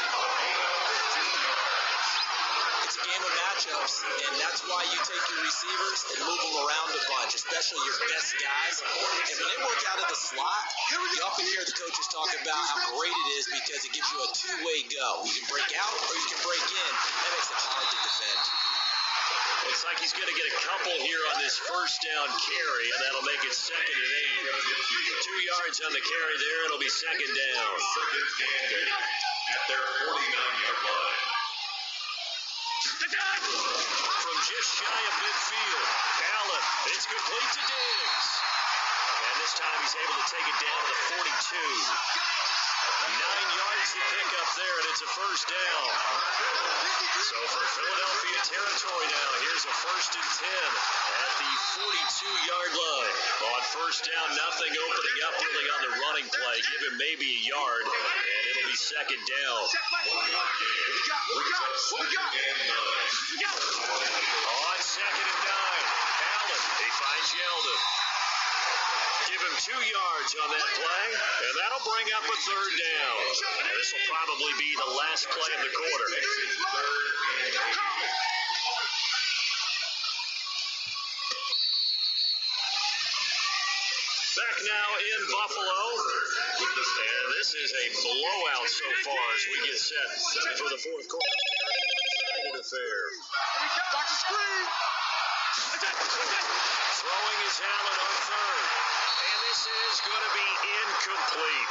It's a game of matchups, and that's why you take your receivers and move them around a bunch, especially your best guys. And when they work out of the slot, you often hear the coaches talk about how great it is because it gives you a two-way go. You can break out or you can break in. That makes it hard to defend. Looks like he's going to get a couple here on this first down carry, and that'll make it 2nd and 8. 2 yards on the carry there. It'll be 2nd down. At their 49-yard line. From just shy of midfield, Allen, it's complete to Diggs. And this time he's able to take it down to the 42. 9 yards to pick up there, and it's a first down. So for Philadelphia territory now, here's a 1st and 10 at the 42-yard line. On first down, nothing opening up really on the running play. Give him maybe a yard, and it'll be 2nd down. On 2nd and 9, Allen, he finds Yeldon. Give him 2 yards on that play, and that'll bring up a 3rd down. And this will probably be the last play of the quarter. Back now in Buffalo, and this is a blowout so far as we get set for the 4th quarter. Very one-sided affair. Watch the screen. Throwing is Allen on 3rd. And this is going to be incomplete.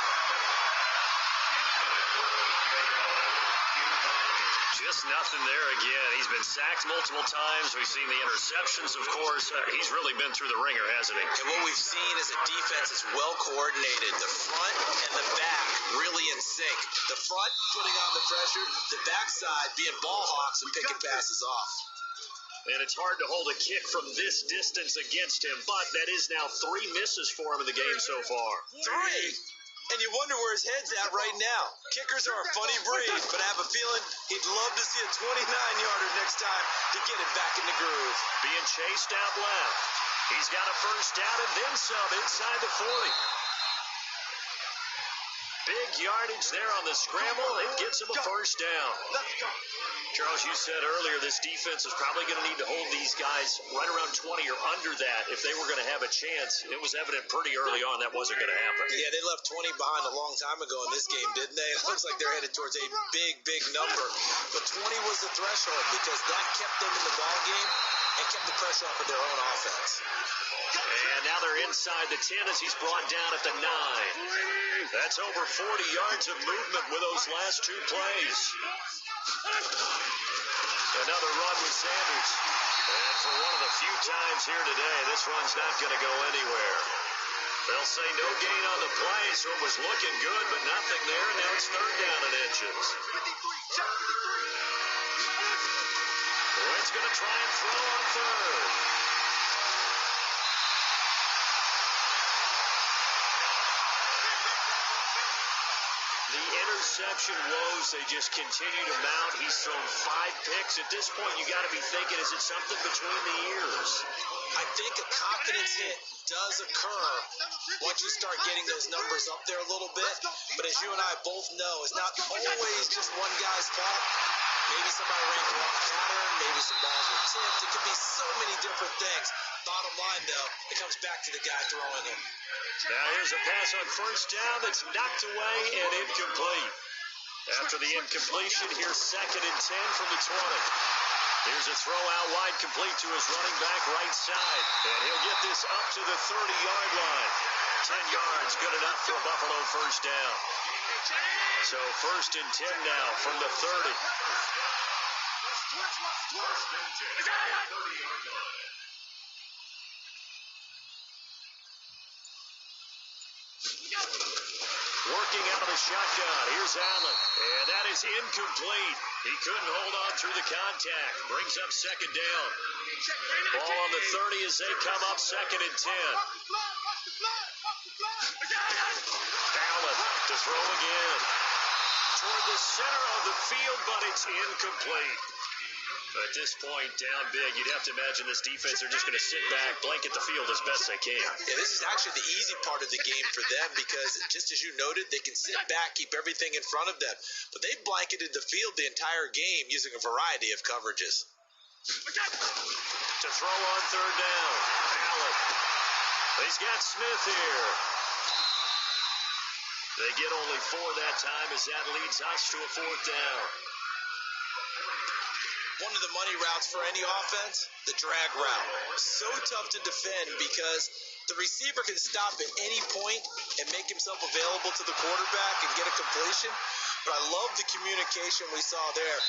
Just nothing there again. He's been sacked multiple times. We've seen the interceptions, of course. He's really been through the ringer, hasn't he? And what we've seen is a defense that's well coordinated. The front and the back really in sync. The front putting on the pressure, the backside being ball hawks and picking passes off. And it's hard to hold a kick from this distance against him, but that is now 3 misses for him in the game so far. 3? And you wonder where his head's at right now. Kickers are a funny breed, but I have a feeling he'd love to see a 29-yarder next time to get it back in the groove. Being chased out left. He's got a first down and then some inside the 40. Big yardage there on the scramble. It gets him a first down. Charles, you said earlier this defense is probably going to need to hold these guys right around 20 or under that if they were going to have a chance. It was evident pretty early on that wasn't going to happen. Yeah, they left 20 behind a long time ago in this game, didn't they? It looks like they're headed towards a big number. But 20 was the threshold because that kept them in the ball game and kept the pressure off of their own offense. And now they're inside the 10 as he's brought down at the 9. That's over 40 yards of movement with those last 2 plays. Another run with Sanders. And for one of the few times here today, this run's not going to go anywhere. They'll say no gain on the play, so it was looking good, but nothing there. Now it's 3rd down and inches. Wentz going to try and throw on 3rd. The interception woes, they just continue to mount. He's thrown 5 picks. At this point, you got to be thinking, is it something between the ears? I think a confidence hit does occur once you start getting those numbers up there a little bit. But as you and I both know, it's not always just one guy's fault. Maybe somebody ran the wrong pattern. Maybe some balls were tipped. It could be so many different things. Bottom line, though, it comes back to the guy throwing it. Now here's a pass on first down that's knocked away and incomplete. After the incompletion, here's 2nd and 10 from the 20. Here's a throw out wide, complete to his running back right side. And he'll get this up to the 30-yard line. 10 yards, good enough for a Buffalo first down. So 1st and 10 now from the 30. Working out of the shotgun. Here's Allen. And that is incomplete. He couldn't hold on through the contact. Brings up 2nd down. Ball on the 30 as they come up 2nd and 10. Allen to throw again. Toward the center of the field, but it's incomplete. At this point, down big, you'd have to imagine this defense are just going to sit back, blanket the field as best they can. Yeah, this is actually the easy part of the game for them because, just as you noted, they can sit back, keep everything in front of them. But they blanketed the field the entire game using a variety of coverages. To throw on 3rd down, Allen. He's got Smith here. They get only 4 that time as that leads us to a 4th down. One of the money routes for any offense, the drag route. So tough to defend because the receiver can stop at any point and make himself available to the quarterback and get a completion. But I love the communication we saw there.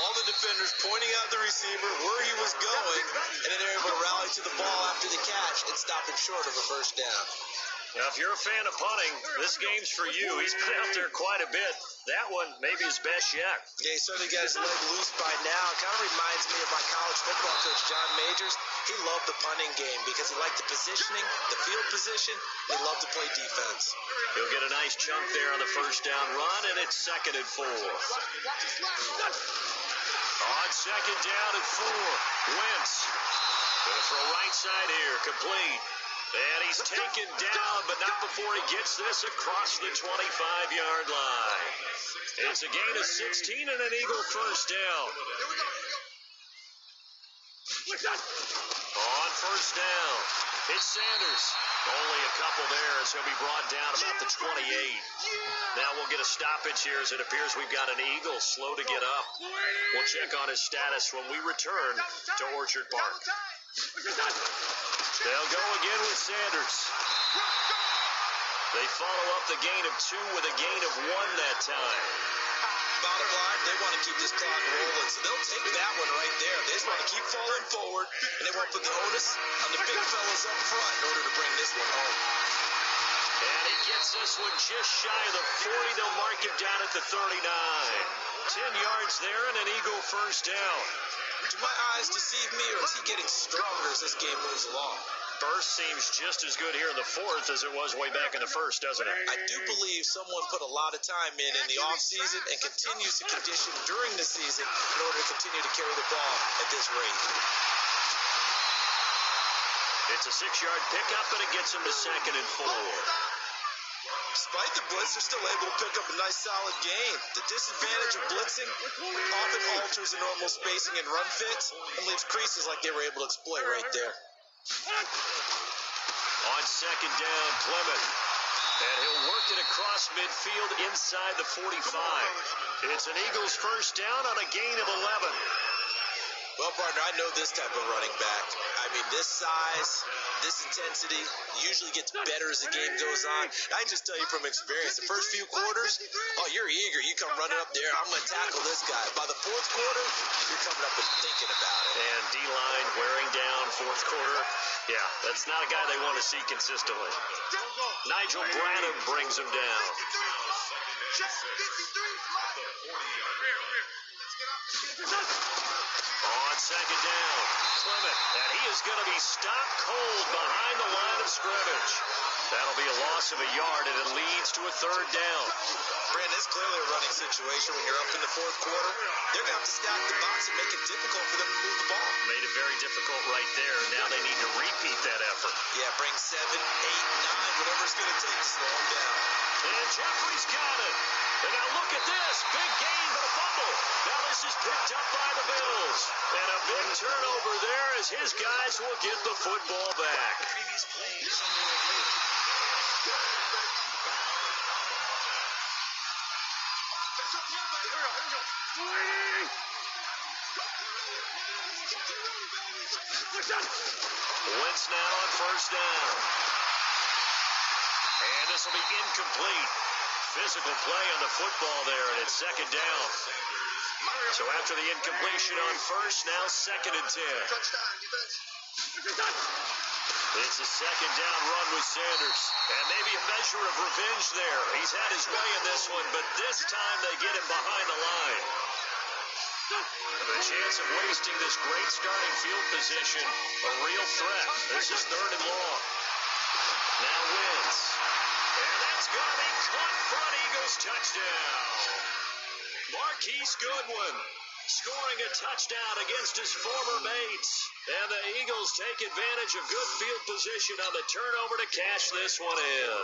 All the defenders pointing out the receiver, where he was going, and then they're able to rally to the ball after the catch and stop him short of a first down. Now, if you're a fan of punting, this game's for you. He's been out there quite a bit. That one, maybe his best yet. Yeah, he certainly got his leg loose by now. It kind of reminds me of my college football coach, John Majors. He loved the punting game because he liked the positioning, the field position, and he loved to play defense. He'll get a nice chunk there on the first down run, and it's 2nd and 4. On 2nd down and 4, Wentz. Gonna throw right side here, complete. And he's taken down, but not before he gets this across the 25-yard line. It's a gain of 16 and an Eagle first down. On first down, it's Sanders. Only a couple there as he'll be brought down about the 28. Now we'll get a stoppage here as it appears we've got an Eagle slow to get up. We'll check on his status when we return to Orchard Park. They'll go again with Sanders. They follow up the gain of 2 with a gain of 1 that time. Bottom line, they want to keep this clock rolling, so they'll take that one right there. They just want to keep falling forward, and they won't put the onus on the big fellas up front in order to bring this one home. And he gets this one just shy of the 40. They'll mark him down at the 39. 10 yards there and an Eagle first down. Do my eyes deceive me, or is he getting stronger as this game moves along? Burst seems just as good here in the 4th as it was way back in the 1st, doesn't it? I do believe someone put a lot of time in the offseason and continues to condition during the season in order to continue to carry the ball at this rate. It's a 6-yard pickup, and it gets him to 2nd and 4. Despite the blitz, they're still able to pick up a nice solid gain. The disadvantage of blitzing often alters the normal spacing and run fits and leaves creases like they were able to exploit right there. On 2nd down, Clement. And he'll work it across midfield inside the 45. It's an Eagles first down on a gain of 11. Well, partner, I know this type of running back. I mean, this size, this intensity usually gets better as the game goes on. I can just tell you from experience, the first few quarters, oh, you're eager. You come running up there, I'm going to tackle this guy. By the 4th quarter, you're coming up and thinking about it. And D-line wearing down 4th quarter. Yeah, that's not a guy they want to see consistently. Nigel Branham brings him down. On second down, Clement, and he is going to be stopped cold behind the line of scrimmage. That'll be a loss of a yard, and it leads to a third down. Brandon, it's clearly a running situation when you're up in the fourth quarter. They're going to have to stack the box and make it difficult for them to move the ball. Made it very difficult right there. Now they need to repeat that effort. Yeah, bring 7, 8, 9, whatever it's going to take to slow them down. And Jeffrey's got it. And now look at this. Big gain, but a fumble. Now this is picked up by the Bills. And a big turnover there as his guys will get the football back. Previous play, something like that. Wentz now on first down. And this will be incomplete. Physical play on the football there, and it's second down. So after the incompletion on first, now second and 10. It's a second down run with Sanders. And maybe a measure of revenge there. He's had his way in this one, but this time they get him behind the line. The chance of wasting this great starting field position, a real threat. This is third and long. Now Wentz. And that's going to be caught front. Eagles touchdown. Marquise Goodwin scoring a touchdown against his former mates. And the Eagles take advantage of good field position on the turnover to cash this one in.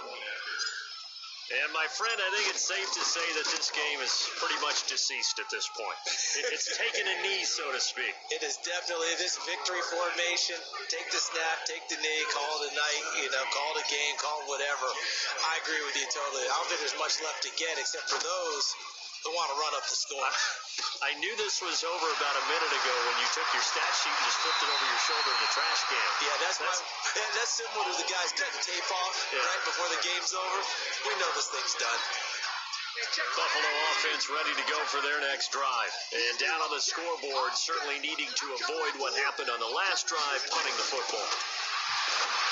And my friend, I think it's safe to say that this game is pretty much deceased at this point. It's taken a knee, so to speak. It is definitely this victory formation. Take the snap, take the knee, call it a night, call it a game, call it whatever. I agree with you totally. I don't think there's much left to get except for those who want to run up the score. I knew this was over about a minute ago when you took your stat sheet and just flipped it over your shoulder in the trash can. Yeah, that's similar to the guys cutting tape off right before the game's over. We know this thing's done. Buffalo offense ready to go for their next drive. And down on the scoreboard, certainly needing to avoid what happened on the last drive, punting the football.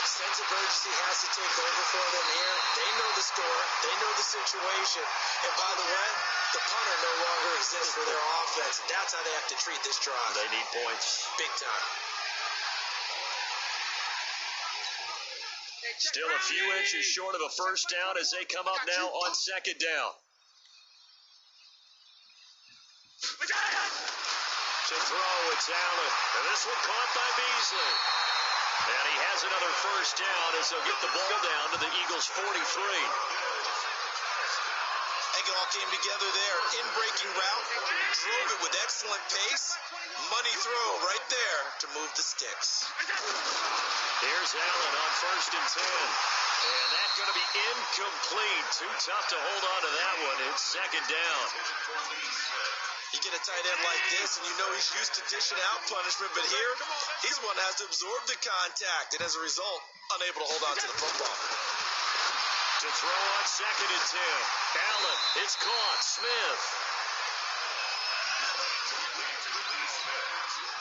Sense of urgency has to take over for them here. They know the score. They know the situation. And by the way, the punter no longer exists for their offense. That's how they have to treat this drive. They need points. Big time. Still a few inches short of a first down as they come up now on second down. To throw, it's Allen. And this one caught by Beasley. And he has another first down as they'll get the ball down to the Eagles' 43. I think it all came together there. In-breaking route, drove it with excellent pace. Money throw right there to move the sticks. Here's Allen on first and 10. And that's going to be incomplete. Too tough to hold on to that one. It's second down. You get a tight end like this, and you know he's used to dishing out punishment, but here, he's the one that has to absorb the contact, and as a result, unable to hold on to the football. To throw on second and 10. Allen, it's caught. Smith.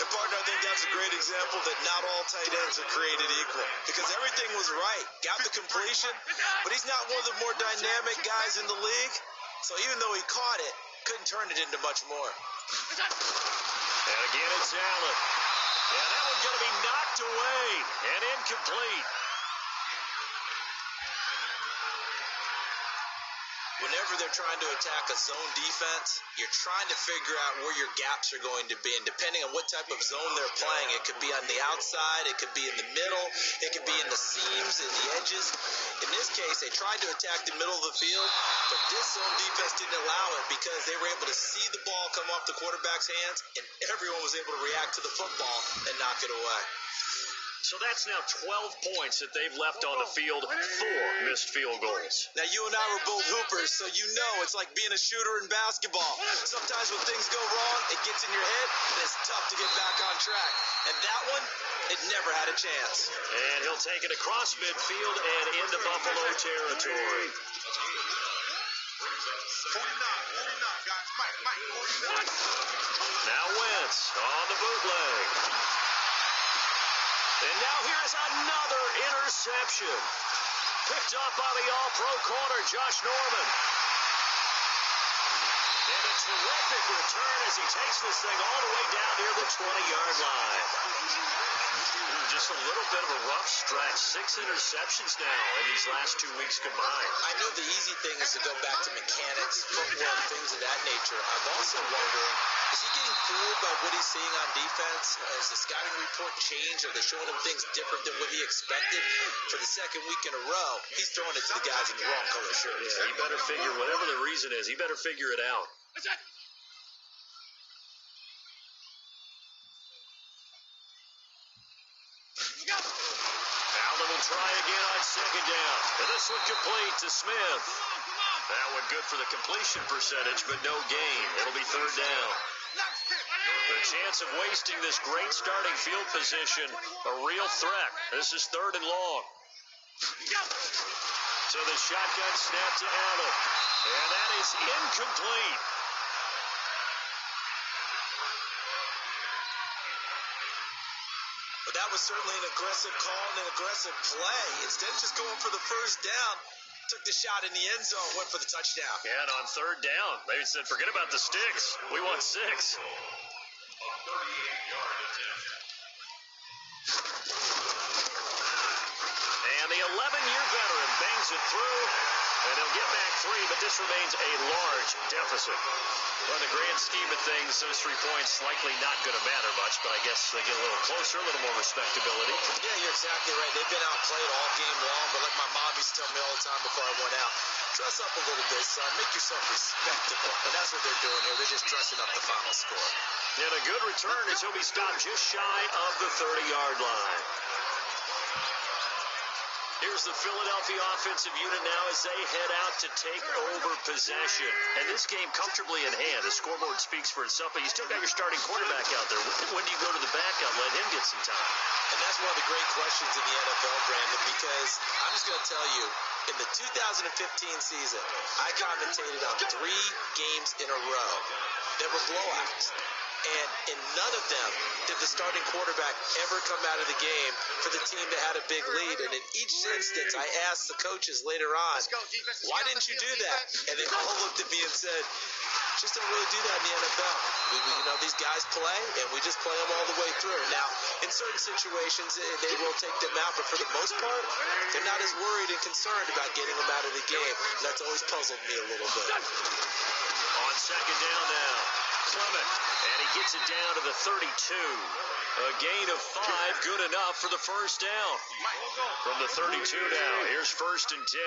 And partner, I think that's a great example that not all tight ends are created equal, because everything was right. Got the completion, but he's not one of the more dynamic guys in the league, so even though he caught it, couldn't turn it into much more. And again, it's Allen. And that one's going to be knocked away and incomplete. Whenever they're trying to attack a zone defense, you're trying to figure out where your gaps are going to be. And depending on what type of zone they're playing, it could be on the outside, it could be in the middle, it could be in the seams and the edges. In this case, they tried to attack the middle of the field, but this zone defense didn't allow it because they were able to see the ball come off the quarterback's hands, and everyone was able to react to the football and knock it away. So that's now 12 points that they've left on the field, 4 missed field goals. Now, you and I were both hoopers, so you know it's like being a shooter in basketball. Sometimes when things go wrong, it gets in your head, and it's tough to get back on track. And that one, it never had a chance. And he'll take it across midfield and into Buffalo territory. 49, guys. Mike, 49. Now Wentz on the bootleg. And now here's another interception. Picked up by the all-pro corner, Josh Norman. And a terrific return as he takes this thing all the way down near the 20-yard line. Just a little bit of a rough stretch. 6 interceptions now in these last 2 weeks combined. I know the easy thing is to go back to mechanics, footwork, things of that nature. I'm also wondering, is he getting fooled by what he's seeing on defense? Has the scouting report changed? Are they showing him things different than what he expected? For the second week in a row, he's throwing it to the guys in the wrong color shirts. Yeah, he better figure, whatever the reason is, he better figure it out. Allen will try again on second down. And this one complete to Smith. That one good for the completion percentage, but no gain. It'll be third down. The chance of wasting this great starting field position, a real threat. This is third and long. So the shotgun snap to Allen. And that is incomplete. But that was certainly an aggressive call and an aggressive play. Instead of just going for the first down, took the shot in the end zone, went for the touchdown. Yeah, and on third down, they said, forget about the sticks. We want 6. A 38-yard attempt. And the 11-year veteran bangs it through, and they'll get back 3, but this remains a large deficit. Well, in the grand scheme of things, those 3 points likely not going to matter much, but I guess they get a little closer, a little more respectability. Yeah, you're exactly right. They've been outplayed all game long, but like my mom used to tell me all the time before I went out, dress up a little bit, son. Make yourself respectable. And that's what they're doing here. They're just dressing up the final score. And a good return as he'll be stopped just shy of the 30-yard line. Here's the Philadelphia offensive unit now as they head out to take over possession. And this game comfortably in hand. The scoreboard speaks for itself, but you still got your starting quarterback out there. When do you go to the backup, let him get some time? And that's one of the great questions in the NFL, Brandon, because I'm just going to tell you, in the 2015 season, I commentated on 3 games in a row that were blowouts. And in none of them did the starting quarterback ever come out of the game for the team that had a big lead. And in each instance, I asked the coaches later on, why didn't you do that? And they all looked at me and said, just don't really do that in the NFL. These guys play, and we just play them all the way through. Now, in certain situations, they will take them out, but for the most part, they're not as worried and concerned about getting them out of the game. That's always puzzled me a little bit. On second down now, Clement, and he gets it down to the 32. A gain of 5, good enough for the first down. From the 32 now, here's 1st and 10.